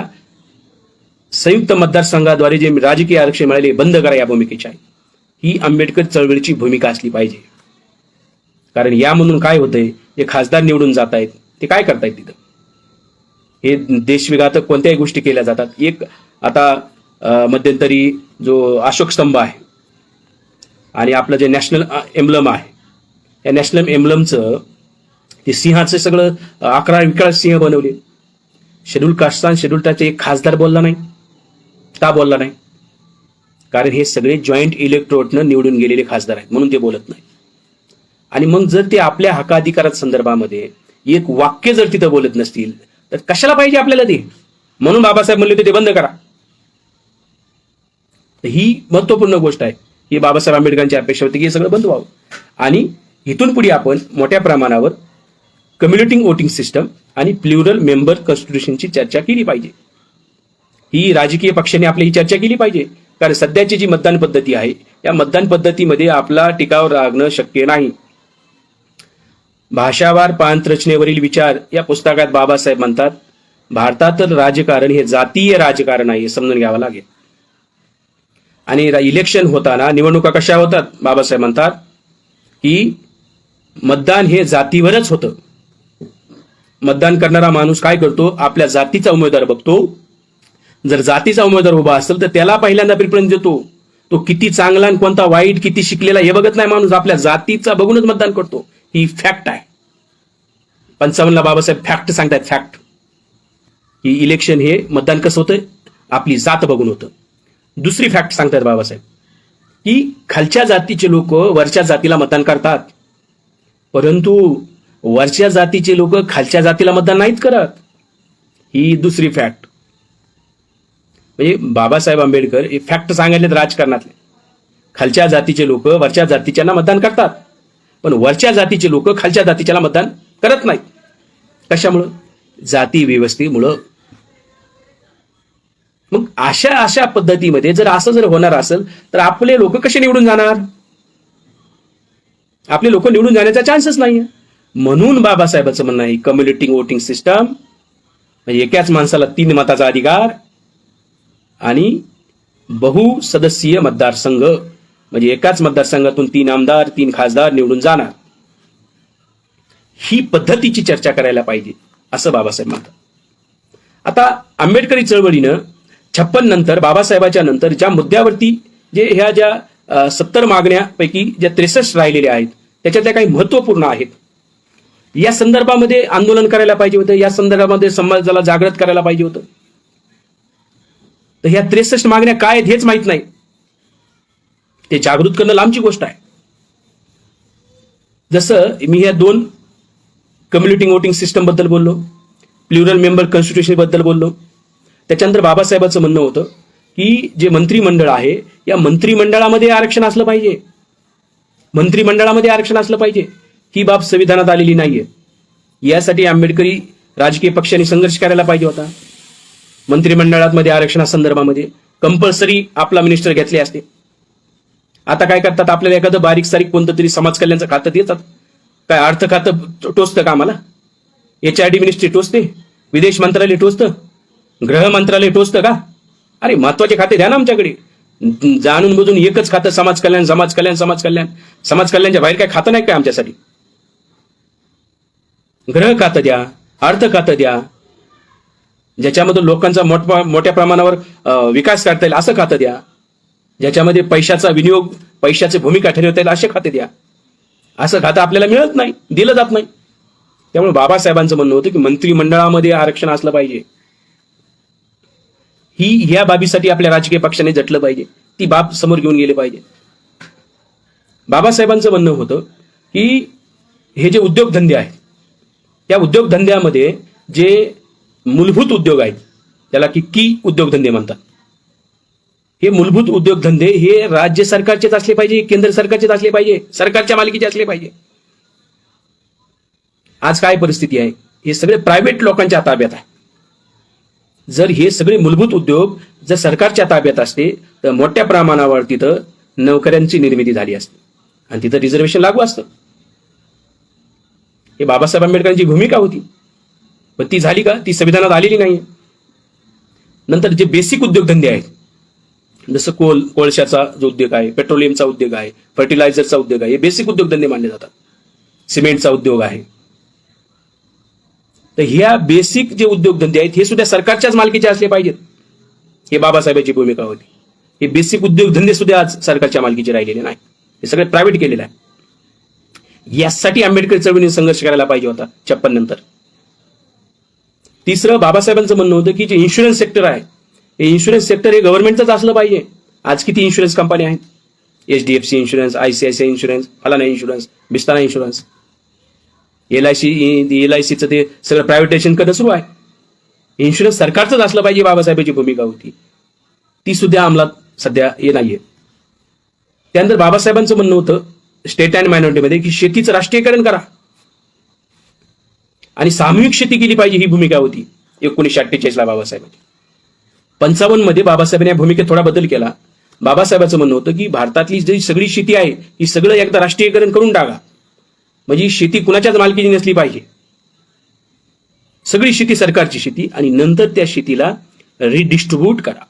संयुक्त मतदारसंघाद्वारे जे राजकीय आरक्षण मिळाले बंद करा या भूमिकेची आहे. ही आंबेडकर चळवळीची भूमिका असली पाहिजे. कारण यामधून काय होतंय, जे खासदार निवडून जात आहेत ते काय करतायत तिथं? हे देशविघातक कोणत्याही गोष्टी केल्या जातात. एक आता मध्यंतरी जो अशोक स्तंभ आहे आणि आपलं जे नॅशनल एम्ब्लम आहे, या नॅशनल एम्ब्लमचं ते सिंहाचं सगळं 11 सिंह बनवले. शेड्यूल कास्टचा शेड्यूल कास्टचा एक खासदार बोलला नाही. का बोलला नाही? कारण हे सगळे जॉईंट इलेक्टोरेटनं निवडून गेलेले खासदार आहेत म्हणून ते बोलत नाही. आणि मग जर ते आपल्या हक्काधिकारात संदर्भामध्ये एक वाक्य जर तिथं बोलत नसतील तर कशाला पाहिजे आपल्याला ते? म्हणून बाबासाहेब म्हणले होते ते बंद करा. ही महत्वपूर्ण गोष्ट आहे. ही बाबासाहेब आंबेडकरांची अपेक्षा होती की हे सगळं बंद व्हावं. आणि इथून पुढे आपण मोठ्या प्रमाणावर कम्युनिटी वोटिंग सिस्टम आणि प्लुरल मेंबर कॉन्स्टिट्यूशनची चर्चा केली पाहिजे. ही राजकीय पक्षांनी आपली ही चर्चा केली पाहिजे. कारण सध्याची जी मतदान पद्धती आहे या मतदान पद्धतीमध्ये आपला टिकाव राखणं शक्य नाही. भाषावार पांतरचनेवरील विचार या पुस्तकात बाबासाहेब म्हणतात भारतातील राजकारण हे जातीय राजकारण आहे, हे समजून घ्यावं लागेल. आणि इलेक्शन होताना निवडणुका कशा होतात? बाबासाहेब म्हणतात की मतदान हे जातीवरच होतं. मतदान करणारा माणूस काय करतो? आपल्या जातीचा उमेदवार बघतो. जर जातीचा उमेदवार उभा असेल तर त्याला पहिल्यांदा प्रिफरन्स देतो. तो किती चांगला आणि कोणता वाईट, किती शिकलेला हे बघत नाही माणूस, आपल्या जातीचा बघूनच मतदान करतो. ही फॅक्ट आहे. 55ला बाबासाहेब फॅक्ट सांगतात. फॅक्ट ही इलेक्शन हे मतदान कसं होतं? आपली जात बघून होतं. दुसरी फॅक्ट सांगतात बाबासाहेब की खालच्या जातीचे लोक वरच्या जातीला मतदान करतात, परंतु वरच्या जातीचे लोक खालच्या जातीला मतदान नाहीत करत. ही दुसरी फॅक्ट. म्हणजे बाबासाहेब आंबेडकर हे फॅक्ट सांगितलेत राजकारणातले. खालच्या जातीचे लोक वरच्या जातीच्यांना मतदान करतात, पण वरच्या जातीचे लोक खालच्या जातीच्याला मतदान करत नाहीत. कशामुळं? जाती व्यवस्थेमुळं. मग अशा पद्धतीमध्ये जर असं जर होणार असेल तर आपले लोक कसे निवडून जाणार? आपले लोक निवडून जाण्याचा चान्सच नाही. म्हणून बाबासाहेबांचं म्हणणं आहे कम्युनिटी वोटिंग सिस्टम म्हणजे एकाच माणसाला 3 मताचा अधिकार आणि बहुसदस्यीय मतदारसंघ म्हणजे एकाच मतदारसंघातून 3 आमदार 3 खासदार निवडून जाणार. ही पद्धतीची चर्चा करायला पाहिजे असं बाबासाहेब म्हणतात. आता आंबेडकरी चळवळीनं 56 नंतर बाबासाहेबांच्या नंतर ज्या मुद्द्यावरती जे ह्या ज्या 70 मागण्यापैकी ज्या 63 राहिलेल्या आहेत त्याच्यातल्या काही महत्वपूर्ण आहेत, या संदर्भामध्ये आंदोलन करायला पाहिजे होतं, या संदर्भामध्ये समाजाला जागृत करायला पाहिजे होतं. तर ह्या 63 मागण्या काय आहेत हेच माहित नाही. ते जागृत करणं लांबची गोष्ट आहे. जसं मी ह्या 2 कम्युनिटी वोटिंग सिस्टम बद्दल बोललो, प्लुरल मेंबर कॉन्स्टिट्यूशन बद्दल बोललो. त्याच्यानंतर बाबासाहेबांचं म्हणणं होतं की जे मंत्रिमंडळ आहे या मंत्रिमंडळामध्ये आरक्षण असलं पाहिजे. मंत्रिमंडळामध्ये आरक्षण असलं पाहिजे. ही बाब संविधानात आलेली नाहीये. यासाठी आंबेडकरी राजकीय पक्षांनी संघर्ष करायला पाहिजे होता. मंत्रिमंडळामध्ये आरक्षणासंदर्भामध्ये कंपल्सरी आपला मिनिस्टर घेतले असते. आता काय करतात, आपल्याला एखादं बारीक सारीक कोणतं तरी समाज कल्याणचं खातं देतात. काय अर्थ खातं टोचतं का आम्हाला? HRD मिनिस्ट्री टोचते, विदेश मंत्रालय टोचतं, गृह मंत्रालय टोचतं का? अरे महत्वाचे खाते द्या ना आमच्याकडे. जाणून बुजून एकच खातं समाज कल्याण समाज कल्याण समाज कल्याण. समाज कल्याणच्या बाहेर काय खातं नाही काय आमच्यासाठी? गृह खातं द्या, अर्थ खातं द्या, ज्याच्यामधून लोकांचा मोठ्या प्रमाणावर विकास करता येईल असं खातं द्या, ज्याच्यामध्ये पैशाचा विनियोग, पैशाची भूमिका ठरवता येईल असे खाते द्या. असं खातं आपल्याला मिळत नाही, दिलं जात नाही. त्यामुळे बाबासाहेबांचं म्हणणं होतं की मंत्रिमंडळामध्ये आरक्षण असलं पाहिजे. ह्या बाबीसाठी आपल्या राजकीय पक्षाने झटलं पाहिजे, ती बाब समोर घेऊन गेले पाहिजे. बाबासाहेबांचं म्हणणं होतं की हे जे उद्योगधंदे आहेत, त्या उद्योगधंद्यामध्ये जे मूलभूत उद्योग आहेत, त्याला की उद्योगधंदे म्हणतात, हे मूलभूत उद्योगधंदे हे राज्य सरकारचेच असले पाहिजे, केंद्र सरकारचेच असले पाहिजे, सरकारच्या मालकीचे असले पाहिजे. आज काय परिस्थिती आहे, हे सगळे प्रायव्हेट लोकांच्या ताब्यात आहे. जर हे सगळे मूलभूत उद्योग जर सरकारच्या ताब्यात असते तर मोठ्या प्रमाणावर तिथं नोकऱ्यांची निर्मिती झाली असते आणि तिथं रिझर्वेशन लागू असतं. हे बाबासाहेब आंबेडकरांची भूमिका होती, पण ती झाली का? ती संविधानात आलेली नाही. नंतर जे बेसिक उद्योगधंदे आहेत, जसं कोळशाचा जो उद्योग आहे, पेट्रोलियमचा उद्योग आहे, फर्टिलायझरचा उद्योग आहे, हे बेसिक उद्योगधंदे मानले जातात. सिमेंटचा उद्योग आहे. तर ह्या बेसिक जे उद्योगधंदे आहेत हे सुद्धा सरकारच्याच मालकीचे असले पाहिजेत. हे बाबासाहेबांची भूमिका होती. हे बेसिक उद्योगधंदे सुद्धा आज सरकारच्या मालकीचे राहिलेले नाही, हे सगळे प्रायव्हेट केलेले आहे. यासाठी आंबेडकर चळवळीने संघर्ष करायला पाहिजे होता 56 नंतर. तिसरं, बाबासाहेबांचं म्हणणं होतं की जे इन्शुरन्स सेक्टर आहे, हे इन्शुरन्स सेक्टर हे गव्हर्नमेंटचंच असलं पाहिजे. आज किती इन्शुरन्स कंपन्या आहेत, HDFC इन्शुरन्स, ICICI इन्शुरन्स, फलाना इन्शुरन्स, बिस्ताना इन्शुरन्स, LICचं ते सगळं प्रायव्हेटायझेशन करणं सुरू आहे. इन्शुरन्स सरकारचंच असलं पाहिजे, बाबासाहेबांची भूमिका होती. ती सुद्धा अंमलात सध्या हे नाहीये. त्यानंतर बाबासाहेबांचं म्हणणं होतं स्टेट अँड मायनॉरिटीमध्ये की शेतीचं राष्ट्रीयकरण करा आणि सामूहिक शेती केली पाहिजे, ही भूमिका होती 1948ला बाबासाहेबांची. 55 मध्ये बाबासाहेबांनी या भूमिकेत थोडा बदल केला. बाबासाहेबांचं म्हणणं होतं की भारतातली जी सगळी शेती आहे ही सगळं एकदा राष्ट्रीयकरण करून टाका, म्हणजे शेती कुणाच्याच मालकीची नसली पाहिजे, सगळी शेती सरकारची शेती, आणि नंतर त्या शेतीला रिडिस्ट्रीब्यूट करा,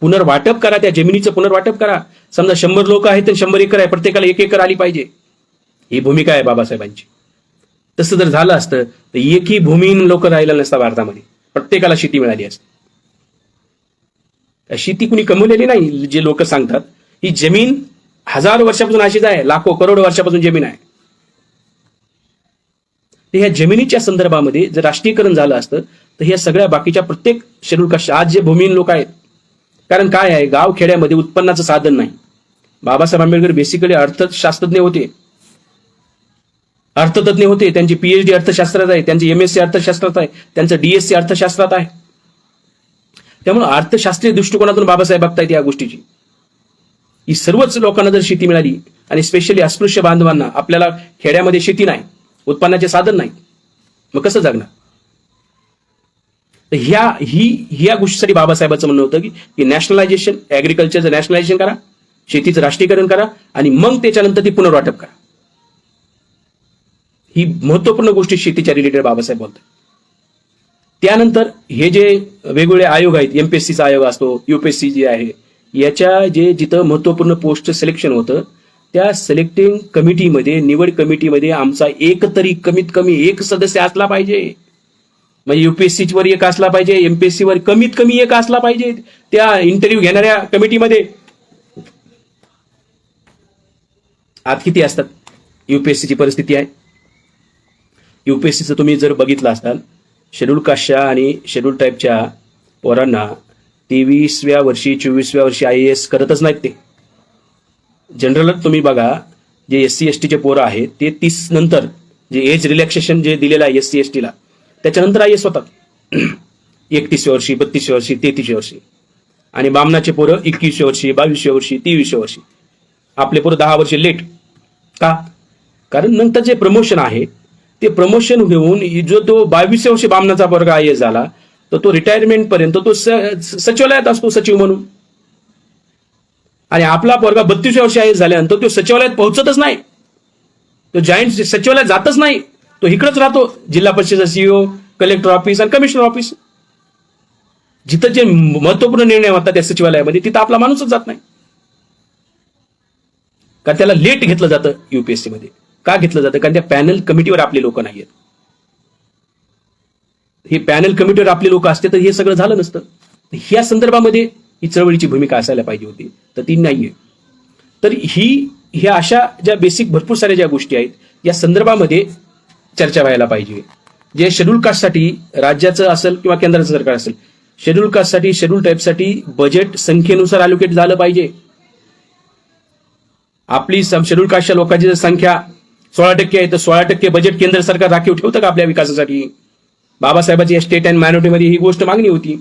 पुनर्वाटप करा, त्या जमिनीचं पुनर्वाटप करा. समजा 100 लोक आहेत तर 100 एकर आहे, प्रत्येकाला 1 एकर आली पाहिजे, ही भूमिका आहे बाबासाहेबांची. तसं जर झालं असतं तर एकही भूमीहीन लोक राहिला नसता भारतामध्ये, प्रत्येकाला शेती मिळाली असती. शेती कुणी कमवलेली नाही. जे लोक सांगतात ही जमीन हजारो वर्षापासून अशीच आहे, लाखो करोडो वर्षापासून जमीन आहे. तर ह्या जमिनीच्या संदर्भामध्ये जर राष्ट्रीयकरण झालं असतं तर ह्या सगळ्या बाकीच्या प्रत्येक शेड्यूल कास्ट आज जे भूमिहीन लोक आहेत, कारण काय आहे, गाव खेड्यामध्ये उत्पन्नाचं साधन नाही. बाबासाहेब आंबेडकर बेसिकली अर्थशास्त्रज्ञ होते, अर्थतज्ञ होते. त्यांची PhD अर्थशास्त्रात आहे, त्यांची MSc अर्थशास्त्रात आहे, त्यांचं DSc अर्थशास्त्रात आहे. त्यामुळे अर्थशास्त्रीय दृष्टिकोनातून बाबासाहेब बघतायत या गोष्टीची. ही सर्वच लोकांना जर शेती मिळाली आणि स्पेशली अस्पृश्य बांधवांना, आपल्याला खेड्यामध्ये शेती नाही, उत्पन्नाचे साधन नाही, मग कसं जगणार? तर ह्या गोष्टीसाठी बाबासाहेबांचं म्हणणं होतं की नॅशनलायझेशन, ऍग्रिकल्चरचं नॅशनलायझेशन करा, शेतीचं राष्ट्रीयकरण करा आणि मग त्याच्यानंतर ती पुनर्वाटप करा. ही महत्वपूर्ण गोष्टी शेतीच्या रिलेटेड बाबासाहेब बोलतात. त्यानंतर हे जे वेगवेगळे आयोग आहेत, MPSCचा आयोग असतो, UPSC जे आहे, याच्या जिथं महत्वपूर्ण पोस्ट सिलेक्शन होतं, त्या सिलेक्टिंग कमिटीमध्ये, निवड कमिटीमध्ये आमचा कमीत कमी एक सदस्य असला पाहिजे. म्हणजे UPSC वर एक असला पाहिजे, MPSC वर कमीत कमी एक असला पाहिजे त्या इंटरव्ह्यू घेणाऱ्या कमिटीमध्ये. आज किती असतात? UPSCची परिस्थिती आहे. UPSCचं तुम्ही जर बघितलं असाल, शेड्यूल कास्टच्या आणि शेड्यूल ट्राईबच्या पोरांना 23व्या वर्षी 24व्या वर्षी IAS करतच नाहीत. ते जनरल तुम्ही बघा, जे SC STचे पोरं आहेत ते 30 नंतर जे एज रिलॅक्सेशन जे दिलेलं आहे SC STला, त्याच्यानंतर IAS होतात 31व्या वर्षी, 32व्या वर्षी, 33व्या वर्षी. आणि बामणाचे पोरं 21व्या वर्षी, 22व्या वर्षी, 23व्या वर्षी. आपले पोरं 10 वर्षे लेट. का? कारण नंतर जे प्रमोशन आहे ते प्रमोशन घेऊन जो तो 22व्या वर्षी बामणाचा पोरगा IAS झाला, तर तो रिटायरमेंट पर्यंत तो सचिवालयात असतो सचिव म्हणून. आणि आपला पोरगा 32 वर्ष आहे झाल्यानंतर तो सचिवालयात पोहोचतच नाही, तो जॉईंट सचिवालयात जातच नाही, तो इकडेच राहतो जिल्हा परिषद सीईओ, कलेक्टर ऑफिस आणि कमिशनर ऑफिस. जिथं जे महत्वपूर्ण निर्णय होतात त्या सचिवालयामध्ये तिथं आपला माणूसच जात नाही. कारण त्याला लेट घेतलं जातं युपीएससी मध्ये. का घेतलं जातं? कारण त्या पॅनल कमिटीवर आपले लोक नाहीयेत. हे पॅनल कमिटीवर आपले लोक असते तर हे सगळं झालं नसतं. ह्या संदर्भामध्ये ही चळवळीची भूमिका असायला पाहिजे होती, तर ती नाहीये. तर ह्या अशा ज्या बेसिक भरपूर साऱ्या ज्या गोष्टी आहेत या संदर्भामध्ये चर्चा व्हायला पाहिजे. जे शेड्यूल कास्टसाठी राज्याचं असेल किंवा केंद्राचं सरकार असेल, शेड्यूल कास्टसाठी शेड्यूल टाईपसाठी बजेट संख्येनुसार अलोकेट झालं पाहिजे. आपली शेड्यूल कास्टच्या लोकांची जर संख्या 16% आहे तर 16% बजेट केंद्र सरकार राखीव ठेवतं का आपल्या विकासासाठी? बाबासाहेबांची स्टेट अँड मायनॉरिटीमध्ये ही गोष्ट मागणी होती.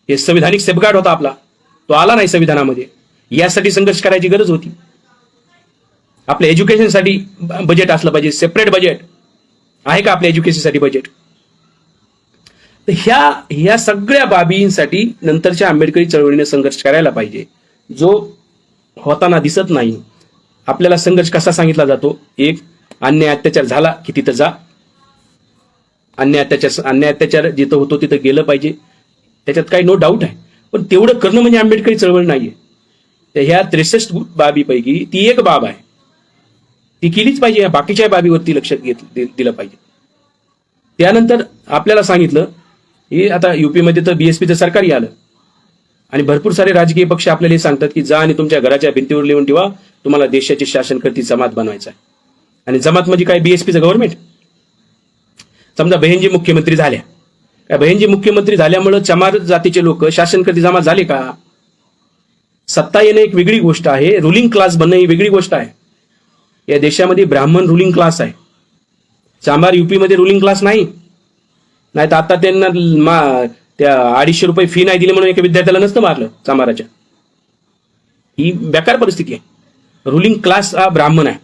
हे संविधानिक सेफगार्ड होता आपला, तो आला नाही संविधानामध्ये. यासाठी संघर्ष करायची गरज होती. आपल्या एज्युकेशनसाठी बजेट असलं पाहिजे, सेपरेट बजेट आहे का आपल्या एज्युकेशनसाठी बजेट? तर ह्या सगळ्या बाबींसाठी नंतरच्या आंबेडकरी चळवळीने संघर्ष करायला पाहिजे, जो होताना दिसत नाही. आपल्याला संघर्ष कसा सांगितला जातो? एक, अन्याय अत्याचार झाला की तिथं जा, अन्याय अत्याचार जिथं होतो तिथं गेलं पाहिजे, त्याच्यात काही नो डाऊट आहे. पण तेवढं करणं म्हणजे आंबेडकरी चळवळ नाहीये. तर ह्या 63 बाबीपैकी ती एक बाब आहे, ती केलीच पाहिजे. बाकीच्या बाबीवरती लक्ष दिलं पाहिजे. त्यानंतर आपल्याला सांगितलं की आता युपीमध्ये तर बीएसपीचं सरकारही आलं आणि भरपूर सारे राजकीय पक्ष आपल्याला सांगतात की जा आणि तुमच्या घराच्या भिंतीवर लिहून ठेवा तुम्हाला देशाची शासनकर्ती जमात बनवायचा आहे. आणि जमात म्हणजे काय? बीएसपीचं गव्हर्नमेंट. समजा बहिणजी मुख्यमंत्री झाल्या, काय बहिणजी मुख्यमंत्री झाल्यामुळे चमार जातीचे लोक शासनकर्ती जमात झाले का? सत्ता येणं एक वेगळी गोष्ट आहे, रुलिंग क्लास बनणं ही वेगळी गोष्ट आहे. या देशामध्ये ब्राह्मण रुलिंग क्लास आहे, चांभार युपीमध्ये रुलिंग क्लास नाही. नाही तर आता त्यांना त्या 250 रुपये फी नाही दिली म्हणून एका विद्यार्थ्याला नसतं मारलं चांभाराच्या. ही बेकार परिस्थिती आहे. रुलिंग क्लास हा ब्राह्मण आहे.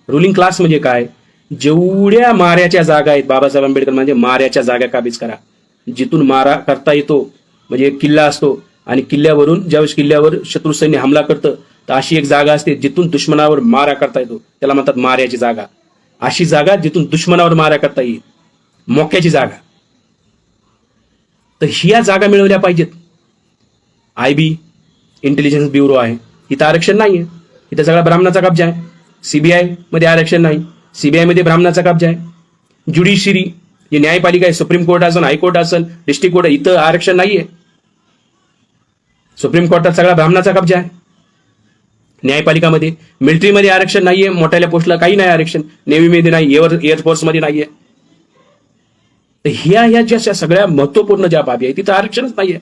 रुलिंग क्लास म्हणजे काय? जेवढ्या माऱ्याच्या जागा आहेत, बाबासाहेब आंबेडकर म्हणजे माऱ्याच्या जागा काबीज करा, जिथून मारा करता येतो. म्हणजे एक किल्ला असतो आणि किल्ल्यावरून ज्यावेळेस किल्ल्यावर शत्रू सैन्य हमला करतं तर अशी एक जागा असते जिथून दुश्मनावर मारा करता येतो, त्याला म्हणतात माऱ्याची जागा. अशी जागा जिथून दुश्मनावर मारा करता येईल, मोक्याची जागा. तर ह्या जागा मिळवल्या पाहिजेत. आयबी इंटेलिजन्स ब्युरो आहे, इथं आरक्षण नाहीये, इथं सगळा ब्राह्मणाचा कब्जा आहे. सीबीआय मध्ये आरक्षण नाही, सीबीआय मध्ये ब्राह्मणाचा कब्जा आहे. ज्युडिशरी जे न्यायपालिका आहे, सुप्रीम कोर्ट असेल, हायकोर्ट असेल, डिस्ट्रिक्ट कोर्ट, इथं आरक्षण नाहीये. सुप्रीम कोर्टात सगळा ब्राह्मणाचा कब्जा आहे. न्यायपालिकामध्ये, मिलिटरीमध्ये आरक्षण नाहीये, मोठ्या पोस्टला काही नाही आरक्षण, नेव्हीमध्ये नाही, एअरफोर्समध्ये नाहीये. तर ह्या ज्या सगळ्या महत्वपूर्ण ज्या बाबी आहेत तिथं आरक्षणच नाहीये.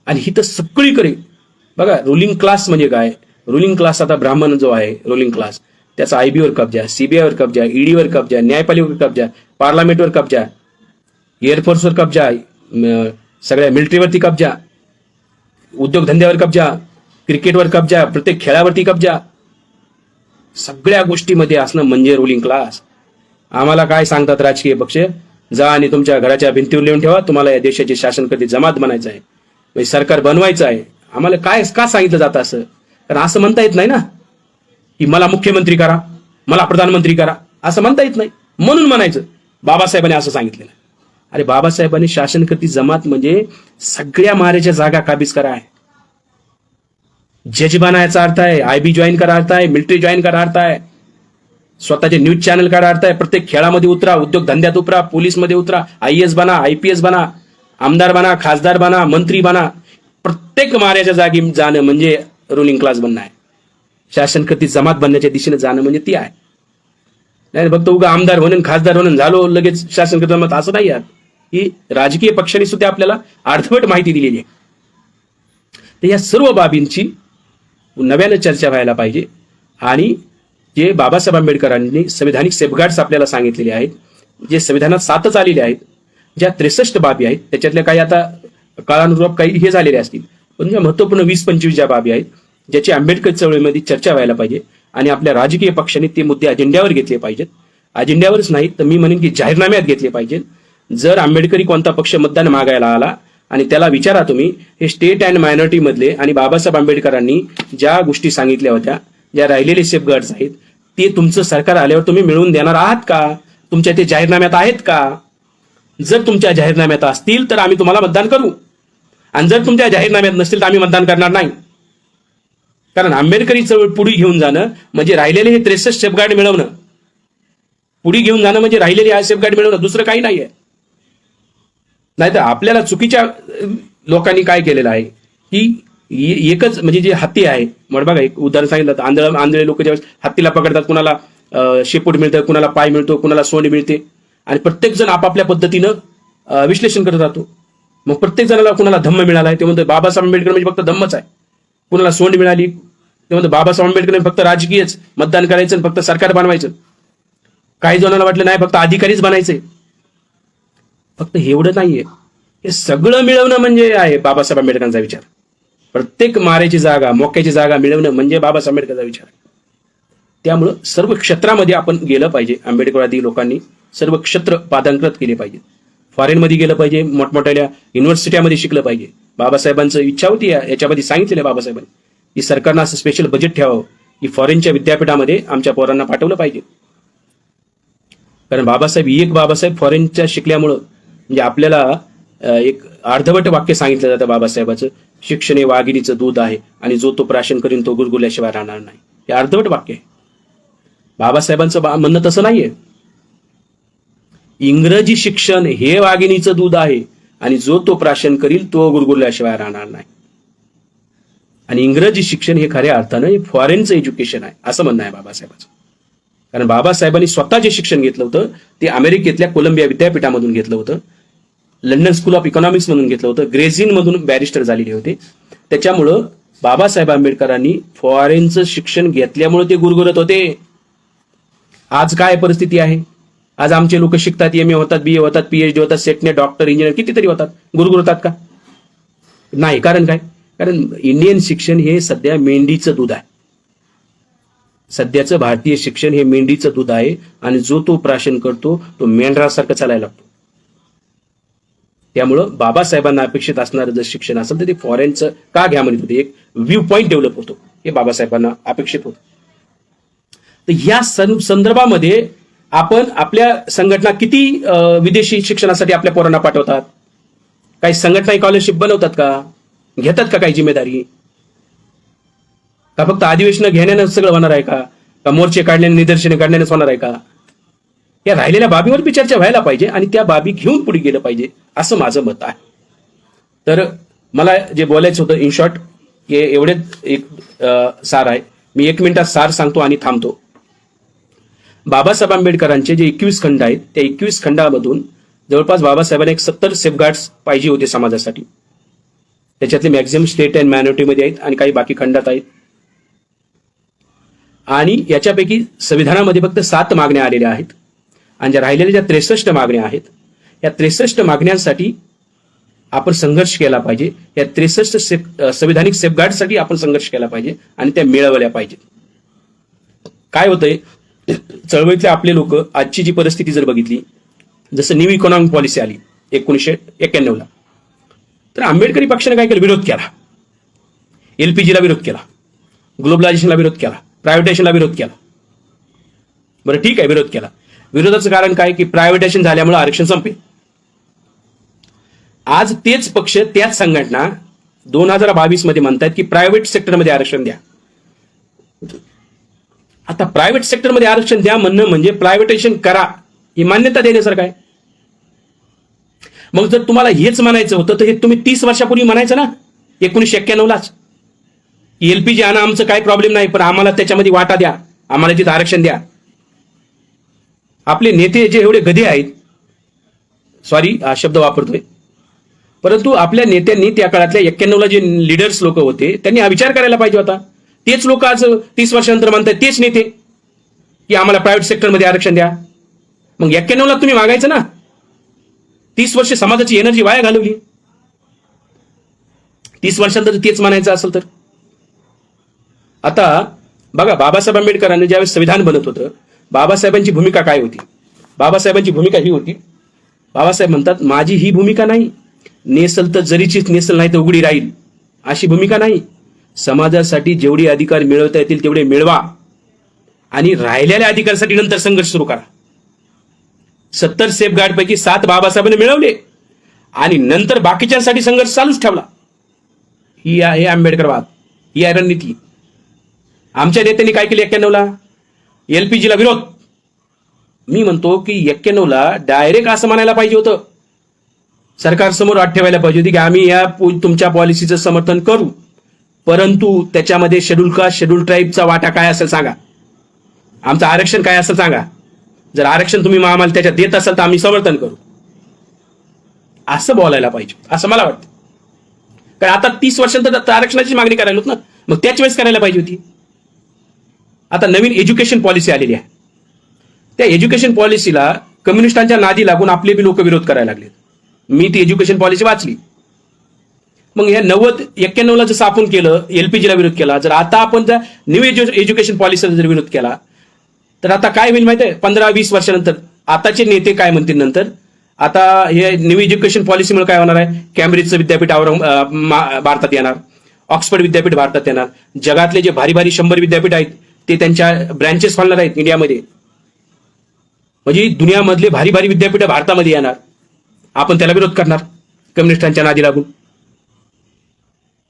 आणि हिथं सगळीकडे बघा रुलिंग क्लास म्हणजे काय? रुलिंग क्लास आता ब्राह्मण जो आहे रुलिंग क्लास, त्याचा आयबीवर कब्जा, सीबीआयवर कब्जा, ईडीवर कब्जा, न्यायपालिकेवर कब्जा, पार्लमेंटवर कब्जा, एअरफोर्सवर कब्जा, सगळ्या मिलिटरीवरती कब्जा, उद्योगधंद्यावर कब्जा, क्रिकेटवर कब्जा, प्रत्येक खेळावरती कब्जा. सगळ्या गोष्टीमध्ये असणं म्हणजे रुलिंग क्लास. आम्हाला काय सांगतात राजकीय पक्ष? जा आणि तुमच्या घराच्या भिंतीवर लिहून ठेवा तुम्हाला या देशाची शासनकर्ती जमात बनायचं आहे, म्हणजे सरकार बनवायचं आहे. आम्हाला काय का सांगितलं जातं असं? कारण असं म्हणता येत नाही ना की मला मुख्यमंत्री करा, मला प्रधानमंत्री करा, असं म्हणता येत नाही. म्हणून म्हणायचं बाबासाहेबांनी असं सांगितलेलं. अरे बाबासाहेबांनी शासनकर्ती जमात म्हणजे सगळ्या माऱ्याच्या जागा काबीज करा आहे. जज बनायचा अर्थ आहे, आयबी जॉईन करा अर्थ आहे, मिलिटरी जॉईन करा अर्थ आहे, स्वतःचे न्यूज चॅनल काढा अर्थ आहे, प्रत्येक खेळामध्ये उतरा, उद्योग धंद्यात उतरा, पोलीसमध्ये उतरा, IAS बना, IPS बना, आमदार बना, खासदार बना, मंत्री बना. प्रत्येक माऱ्याच्या जागी जाणं म्हणजे रुलिंग क्लास बनणं आहे. शासनकर्ती जमात बनण्याच्या दिशेने जाणं म्हणजे ती आहे. नाही फक्त उगा आमदार म्हणून खासदार म्हणून झालो लगेच शासनकर्ती जमात, असं नाही आहे. ही राजकीय पक्षांनी सुद्धा आपल्याला अर्धवट माहिती दिलेली आहे. तर या सर्व बाबींची नव्यानं चर्चा व्हायला पाहिजे. आणि जे बाबासाहेब आंबेडकरांनी संविधानिक सेफगार्ड्स आपल्याला सांगितलेले आहेत, जे संविधानात 7च आलेले आहेत, ज्या 63 बाबी आहेत त्याच्यातल्या काही आता काळानुरूप काही हे झालेले असतील, पण ज्या महत्वपूर्ण 20-25 ज्या बाबी आहेत ज्याची आंबेडकर चळवळीमध्ये चर्चा व्हायला पाहिजे आणि आपल्या राजकीय पक्षांनी ते मुद्दे अजेंड्यावर घेतले पाहिजेत. अजेंड्यावरच नाही तर मी म्हणेन की जाहीरनाम्यात घेतले पाहिजेत. जर आंबेडकरी कोणता पक्ष मतदान मागायला आला आणि त्याला विचारा तुम्ही, हे स्टेट अँड मायनॉरिटी मधले आणि बाबासाहेब आंबेडकरांनी ज्या गोष्टी सांगितल्या होत्या, ज्या राहिलेले सेफगार्ड्स आहेत, ते तुमचं सरकार आल्यावर तुम्ही मिळवून देणार आहात का? तुमच्या ते जाहीरनाम्यात आहेत का? जर तुमच्या जाहीरनाम्यात असतील तर आम्ही तुम्हाला मतदान करू, आणि जर तुमच्या जाहीरनाम्यात नसतील तर आम्ही मतदान करणार नाही. कारण आंबेडकरी चळवळ पुढे घेऊन जाणं म्हणजे राहिलेले हे 63 सेफगार्ड मिळवणं, पुढे घेऊन जाणं म्हणजे राहिलेले हा सेफगार्ड मिळवणं, दुसरं काही नाहीये. नाहीतर आपल्याला चुकीच्या लोकांनी काय केलेलं आहे की एकच म्हणजे जे हत्ती आहे, मग बघा एक उदाहरण सांगितलं तर आंधळे लोक ज्यावेळेस हत्तीला पकडतात, कुणाला शेपूट मिळतं, कुणाला पाय मिळतो, कुणाला सोंड मिळते, आणि प्रत्येक जण आपापल्या पद्धतीनं विश्लेषण करत राहतो. मग प्रत्येक जणाला कुणाला धम्म मिळालाय ते म्हणतो बाबासाहेब आंबेडकर म्हणजे फक्त धम्मच आहे, कुणाला सोंड मिळाली ते म्हणतो बाबासाहेब आंबेडकर फक्त राजकीयच, मतदान करायचं आणि फक्त सरकार बनवायचं. काही जणांना वाटलं नाही फक्त अधिकारीच बनायचंय. फक्त एवढं नाहीये, हे सगळं मिळवणं म्हणजे आहे बाबासाहेब आंबेडकरांचा विचार. प्रत्येक माऱ्याची जागा, मोक्याची जागा मिळवणं म्हणजे बाबासाहेब आंबेडकरचा विचार. त्यामुळं सर्व क्षेत्रामध्ये आपण गेलं पाहिजे. आंबेडकरवादी लोकांनी सर्व क्षेत्र पादांकृत केले पाहिजे. फॉरेनमध्ये गेलं पाहिजे, मोठमोठ्या युनिव्हर्सिटीमध्ये शिकलं पाहिजे. बाबासाहेबांचं इच्छा होती, याच्यामध्ये सांगितलेलं बाबासाहेबांनी की सरकारनं असं स्पेशल बजेट ठेवावं की फॉरेनच्या विद्यापीठामध्ये आमच्या पोरांना पाठवलं पाहिजे. कारण बाबासाहेब फॉरेनच्या शिकल्यामुळं म्हणजे आपल्याला एक अर्धवट वाक्य सांगितलं जातं बाबासाहेबाचं, शिक्षण हे वाघिणीचं दूध आहे आणि जो तो प्राशन करीन तो गुरगुरल्याशिवाय राहणार नाही. हे अर्धवट वाक्य आहे. बाबासाहेबांचं म्हणणं तसं नाहीये. इंग्रजी शिक्षण हे वाघिणीचं दूध आहे आणि जो तो प्राशन करील तो गुरगुरल्याशिवाय राहणार नाही. आणि इंग्रजी शिक्षण हे खऱ्या अर्थानं हे फॉरेनचं एज्युकेशन आहे असं म्हणणं आहे बाबासाहेबांचं. कारण बाबासाहेबांनी स्वतः जे शिक्षण घेतलं होतं ते अमेरिकेतल्या कोलंबिया विद्यापीठामधून घेतलं होतं, लंडन स्कूल ऑफ इकॉनॉमिक्स मधून घेतलं होतं, ग्रेझिन मधून बॅरिस्टर झालेले होते. त्याच्यामुळं बाबासाहेब आंबेडकरांनी फॉरेनचं शिक्षण घेतल्यामुळे ते गुरगुरत होते. आज काय परिस्थिती आहे? आज आमचे लोक शिकतात, MA होतात, BA होतात, PhD होतात, सेटने डॉक्टर, इंजिनियर कितीतरी होतात, गुरगुरतात का? नाही. कारण काय? कारण इंडियन शिक्षण हे सध्या मेंढीचं दूध आहे. सध्याचं भारतीय शिक्षण हे मेंढीचं दूध आहे आणि जो तो प्राशन करतो तो मेंढरासारखं चालायला लागतो. त्यामुळं बाबासाहेबांना अपेक्षित असणारं जर शिक्षण असेल तर ते फॉरेनचं का घ्या म्हणत होते, एक व्ह्यू पॉइंट डेव्हलप होतो, हे बाबासाहेबांना अपेक्षित होतं. तर या संदर्भामध्ये आपण आपल्या संघटना किती विदेशी शिक्षणासाठी आपल्या पोरांना पाठवतात? काही संघटना स्कॉलरशिप बनवतात का? घेतात का काही जिम्मेदारी? का फक्त अधिवेशन घेण्यानं सगळं होणार आहे का? मोर्चे काढण्याने, निदर्शने काढण्यानेच होणार आहे का? या राहिलेल्या बाबीवर बी चर्चा व्हायला पाहिजे आणि त्या बाबी घेऊन पुढे गेलं पाहिजे असं माझं मत आहे. तर मला जे बोलायचं होतं इन शॉर्ट हे एवढेच एक सार आहे. मी 1 मिनिटात सार सांगतो आणि थांबतो. बाबासाहेब आंबेडकरांचे जे 21 खंड आहेत त्या 21 खंडामधून जवळपास बाबासाहेबांना एक 70 सेफगार्ड्स पाहिजे होते समाजासाठी. त्याच्यातले मॅक्झिमम स्टेट अँड मायनॉरिटीमध्ये आहेत आणि काही बाकी खंडात आहेत. आणि याच्यापैकी संविधानामध्ये फक्त 7 मागण्या आलेल्या आहेत आणि ज्या राहिलेल्या ज्या 63 मागण्या आहेत या 63 मागण्यांसाठी आपण संघर्ष केला पाहिजे. या 63 संविधानिक सेफगार्डसाठी आपण संघर्ष केला पाहिजे आणि त्या मिळवल्या पाहिजेत. काय होतंय, चळवळीतले आपले लोक आजची जी परिस्थिती जर बघितली, जसं न्यू इकॉनॉमिक पॉलिसी आली 1991ला, तर आंबेडकरी पक्षाने काय केलं? विरोध केला. LPGला विरोध केला, ग्लोबलायझेशनला विरोध केला, प्रायव्हेटायझेशनला विरोध केला. बरं ठीक आहे, विरोध केला. विरोधाचं कारण काय की प्रायव्हेटायझेशन झाल्यामुळे आरक्षण संपेल. आज तेच पक्ष, त्याच संघटना 2022 मध्ये म्हणतात की प्रायव्हेट सेक्टरमध्ये आरक्षण द्या. आता प्रायव्हेट सेक्टरमध्ये आरक्षण द्या म्हणणं म्हणजे प्रायव्हेटायझेशन करा ही मान्यता देण्यासारखं आहे. मग जर तुम्हाला हेच म्हणायचं होतं तर हे तुम्ही 30 वर्षापूर्वी म्हणायचं ना, 1991लाच. LPG आणा, आमचं काय प्रॉब्लेम नाही, पण आम्हाला त्याच्यामध्ये वाटा द्या, आम्हाला तिथं आरक्षण द्या. आपले नेते जे एवढे गधे आहेत, सॉरी हा शब्द वापरतोय, परंतु आपल्या नेत्यांनी त्या काळातल्या 91ला जे लीडर्स लोक होते त्यांनी हा विचार करायला पाहिजे होता. तेच लोक आज 30 वर्षानंतर म्हणतात, तेच नेते, की आम्हाला प्रायव्हेट सेक्टरमध्ये आरक्षण द्या. मग 91ला तुम्ही मागायचं ना. 30 वर्ष समाजाची एनर्जी वाया घालवली. 30 वर्षांतर तेच म्हणायचं असेल तर आता बघा, बाबासाहेब आंबेडकरांनी ज्यावेळेस संविधान बनत होतं, बाबासाहेबांची भूमिका काय होती? बाबासाहेबांची भूमिका ही होती बाबासाहेब म्हणतात माझी ही भूमिका नाही, नेसल तर जरीचीच नेसल, नाही तर उघडी राहील, अशी भूमिका नाही. समाजासाठी जेवढे अधिकार मिळवता येतील तेवढे मिळवा आणि राहिलेल्या अधिकारासाठी नंतर संघर्ष सुरू करा. 70 सेफगार्ड पैकी 7 बाबासाहेबांनी मिळवले आणि नंतर बाकीच्यांसाठी संघर्ष चालूच ठेवला. ही आहे आंबेडकरवाद, ही आहे रणनीती. आमच्या नेत्यांनी काय केलं 91ला? LPGला विरोध. मी म्हणतो की 91ला डायरेक्ट असं म्हणायला पाहिजे होतं, सरकारसमोर वाट ठेवायला पाहिजे होती की आम्ही या तुमच्या पॉलिसीचं समर्थन करू, परंतु त्याच्यामध्ये शेड्यूल कास्ट, शेड्यूल ट्राईबचा वाटा काय असेल सांगा, आमचं आरक्षण काय असेल सांगा. जर आरक्षण तुम्ही आम्हाला त्याच्यात देत असाल तर आम्ही समर्थन करू, असं बोलायला पाहिजे, असं मला वाटतं. कारण आता 30 वर्षांतर आरक्षणाची मागणी करायला होत ना, मग त्याच वेळेस करायला पाहिजे होती. आता नवीन एज्युकेशन पॉलिसी आलेली आहे, त्या एज्युकेशन पॉलिसीला कम्युनिस्टांच्या नादी लागून आपले बी लोक विरोध करायला लागले. मी ती एज्युकेशन पॉलिसी वाचली. मग या 91ला जसं आपण केलं, LPGला विरोध केला, जर आता आपण जर न्यू एज्युकेशन पॉलिसीला जर विरोध केला तर आता काय होईल माहिती आहे? 15-20 वर्षानंतर आताचे नेते काय म्हणतील नंतर, आता हे न्यू एज्युकेशन पॉलिसीमुळे काय होणार आहे? कॅम्ब्रिजचं विद्यापीठ भारतात येणार, ऑक्सफर्ड विद्यापीठ भारतात येणार, जगातले जे भारी भारी 100 विद्यापीठ आहेत ते त्यांच्या ब्रँचेस खोलणार आहेत इंडियामध्ये. म्हणजे दुनियामधले भारी भारी विद्यापीठ भारतामध्ये येणार. आपण त्याला विरोध करणार कम्युनिस्टांच्या नादी लागून.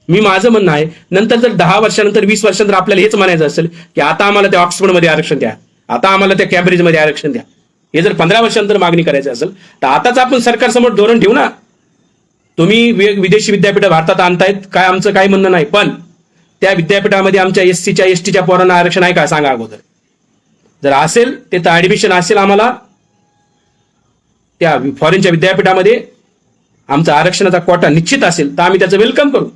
मी माझं म्हणणं आहे, नंतर जर 10 वर्षानंतर 20 वर्षानंतर आपल्याला हेच म्हणायचं असेल की आता आम्हाला त्या ऑक्सफर्डमध्ये आरक्षण द्या, आता आम्हाला त्या कॅम्ब्रिजमध्ये आरक्षण द्या, हे जर 15 वर्षानंतर मागणी करायची असेल तर आताच आपण सरकारसमोर धोरण ठेवू ना. तुम्ही विदेशी विद्यापीठ भारतात आणतायत, काय आमचं काही म्हणणं नाही, पण त्या विद्यापीठामध्ये आमच्या STच्या पोरांना आरक्षण आहे का सांगा अगोदर. जर असेल ते तर ऍडमिशन असेल आम्हाला त्या फॉरेनच्या विद्यापीठामध्ये, आमचा आरक्षणाचा कोटा निश्चित असेल तर आम्ही त्याचं वेलकम करू,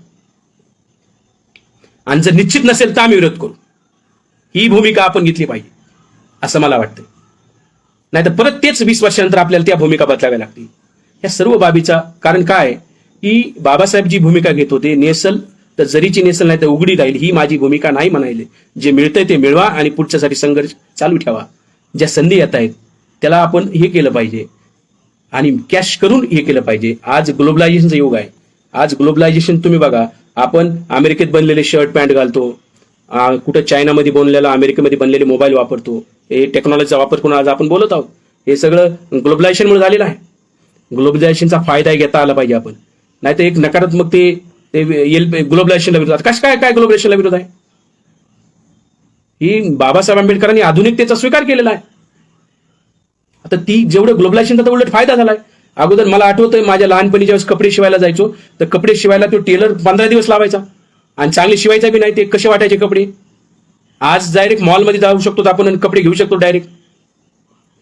आणि जर निश्चित नसेल तर आम्ही विरोध करू. ही भूमिका आपण घेतली पाहिजे असं मला वाटतं. नाही तर परत तेच 20 वर्षानंतर आपल्याला त्या भूमिका बदलाव्या लागतील. या सर्व बाबीचा कारण काय की बाबासाहेब जी भूमिका घेत होते, नेसल तर जरीची नेसल, नाही तर उघडी राहील, ही माझी भूमिका नाही म्हणायले. जे मिळतंय ते मिळवा आणि पुढच्यासाठी संघर्ष चालू ठेवा. ज्या संधी येत आहेत त्याला आपण हे केलं पाहिजे आणि कॅश करून हे केलं पाहिजे. आज ग्लोबलायझेशनचा युग आहे. आज ग्लोबलायझेशन तुम्ही बघा, आपण अमेरिकेत बनलेले शर्ट पॅन्ट घालतो, कुठं चायनामध्ये बनलेला, अमेरिकेमध्ये बनलेले मोबाईल वापरतो. हे टेक्नॉलॉजीचा वापर करून आज आपण बोलत आहोत. हे सगळं ग्लोबलायझेशनमुळे झालेलं आहे. ग्लोबलायझेशनचा फायदा घेता आला पाहिजे आपण, नाही तर एक नकारात्मक ते ग्लोबलायझेशनला विरोध. कसं काय ग्लोबलायझेशनला विरोध आहे? ही बाबासाहेब आंबेडकरांनी आधुनिकतेचा स्वीकार केलेला आहे. आता ती जेवढं ग्लोबलायझेशनचा तर उलट फायदा झालाय. अगोदर मला आठवतंय माझ्या लहानपणी ज्यावेळेस कपडे शिवायला जायचो तर कपडे शिवायला तो टेलर 15 दिवस लावायचा आणि चांगले शिवायचा बी नाही. ते कसे वाटायचे कपडे. आज डायरेक्ट मॉलमध्ये जाऊ शकतो आपण आणि कपडे घेऊ शकतो डायरेक्ट.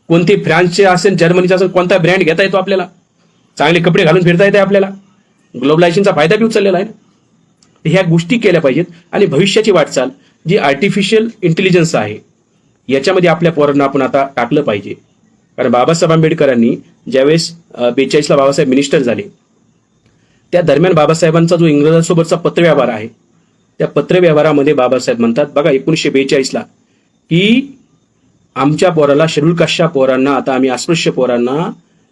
कोणते फ्रान्सचे असेल, जर्मनीचे असेल, कोणता ब्रँड घेता येतो आपल्याला, चांगले कपडे घालून फिरता येते आपल्याला. ग्लोबलायझेशनचा फायदा बी उचललेला आहे. ह्या गोष्टी केल्या पाहिजेत आणि भविष्याची वाटचाल जी आर्टिफिशियल इंटेलिजन्स आहे याच्यामध्ये आपल्या पोरांना आपण आता टाकलं पाहिजे. कारण बाबासाहेब आंबेडकरांनी ज्यावेळेस 42ला बाबासाहेब मिनिस्टर झाले त्या दरम्यान बाबासाहेबांचा जो इंग्रजांसोबतचा पत्रव्यवहार आहे त्या पत्रव्यवहारामध्ये बाबासाहेब म्हणतात बघा 1942ला की आमच्या पोराला, शेड्यूल कास्टच्या पोरांना, आता आम्ही अस्पृश्य पोरांना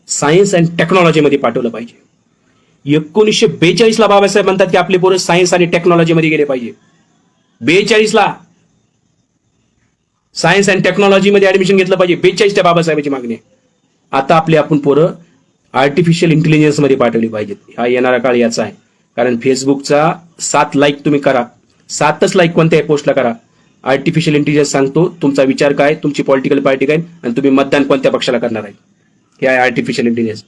सायन्स अँड टेक्नॉलॉजीमध्ये पाठवलं पाहिजे. 1942ला बाबासाहेब म्हणतात की आपले पोरं सायन्स आणि टेक्नॉलॉजीमध्ये गेले पाहिजे. 42ला सायन्स अँड टेक्नॉलॉजीमध्ये ऍडमिशन घेतलं पाहिजे. 42च्या बाबासाहेबांची मागणी आहे. आता आपण पोरं आर्टिफिशियल इंटेलिजन्समध्ये पाठवली पाहिजेत. हा येणारा काळ याचा आहे. कारण फेसबुकचा 7 लाईक तुम्ही करा, 7च लाईक कोणत्याही पोस्टला करा. आर्टिफिशियल इंटेलिजन्स सांगतो तुमचा विचार काय, तुमची पॉलिटिकल पार्टी काय आणि तुम्ही मतदान कोणत्या पक्षाला करणार आहे. हे आहे आर्टिफिशियल इंटेलिजन्स.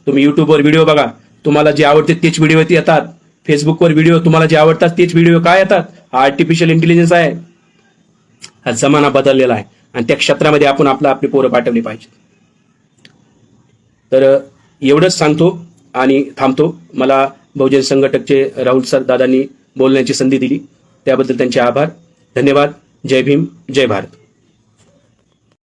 तुम्ही युट्यूबवर व्हिडिओ बघा, तुम्हाला जे आवडते तेच व्हिडिओ येतात. फेसबुकवर व्हिडिओ तुम्हाला जे आवडतात तेच व्हिडिओ काय येतात. हा आर्टिफिशियल इंटेलिजन्स आहे. हा जमाना बदललेला आहे आणि त्या क्षेत्रामध्ये आपण आपली पोरं पाठवली पाहिजे. तर एवढंच सांगतो आणि थांबतो. मला बहुजन संघटकचे राहुल सर दादांनी बोलण्याची संधी दिली त्याबद्दल त्यांचे आभार. धन्यवाद. जय भीम, जय भारत.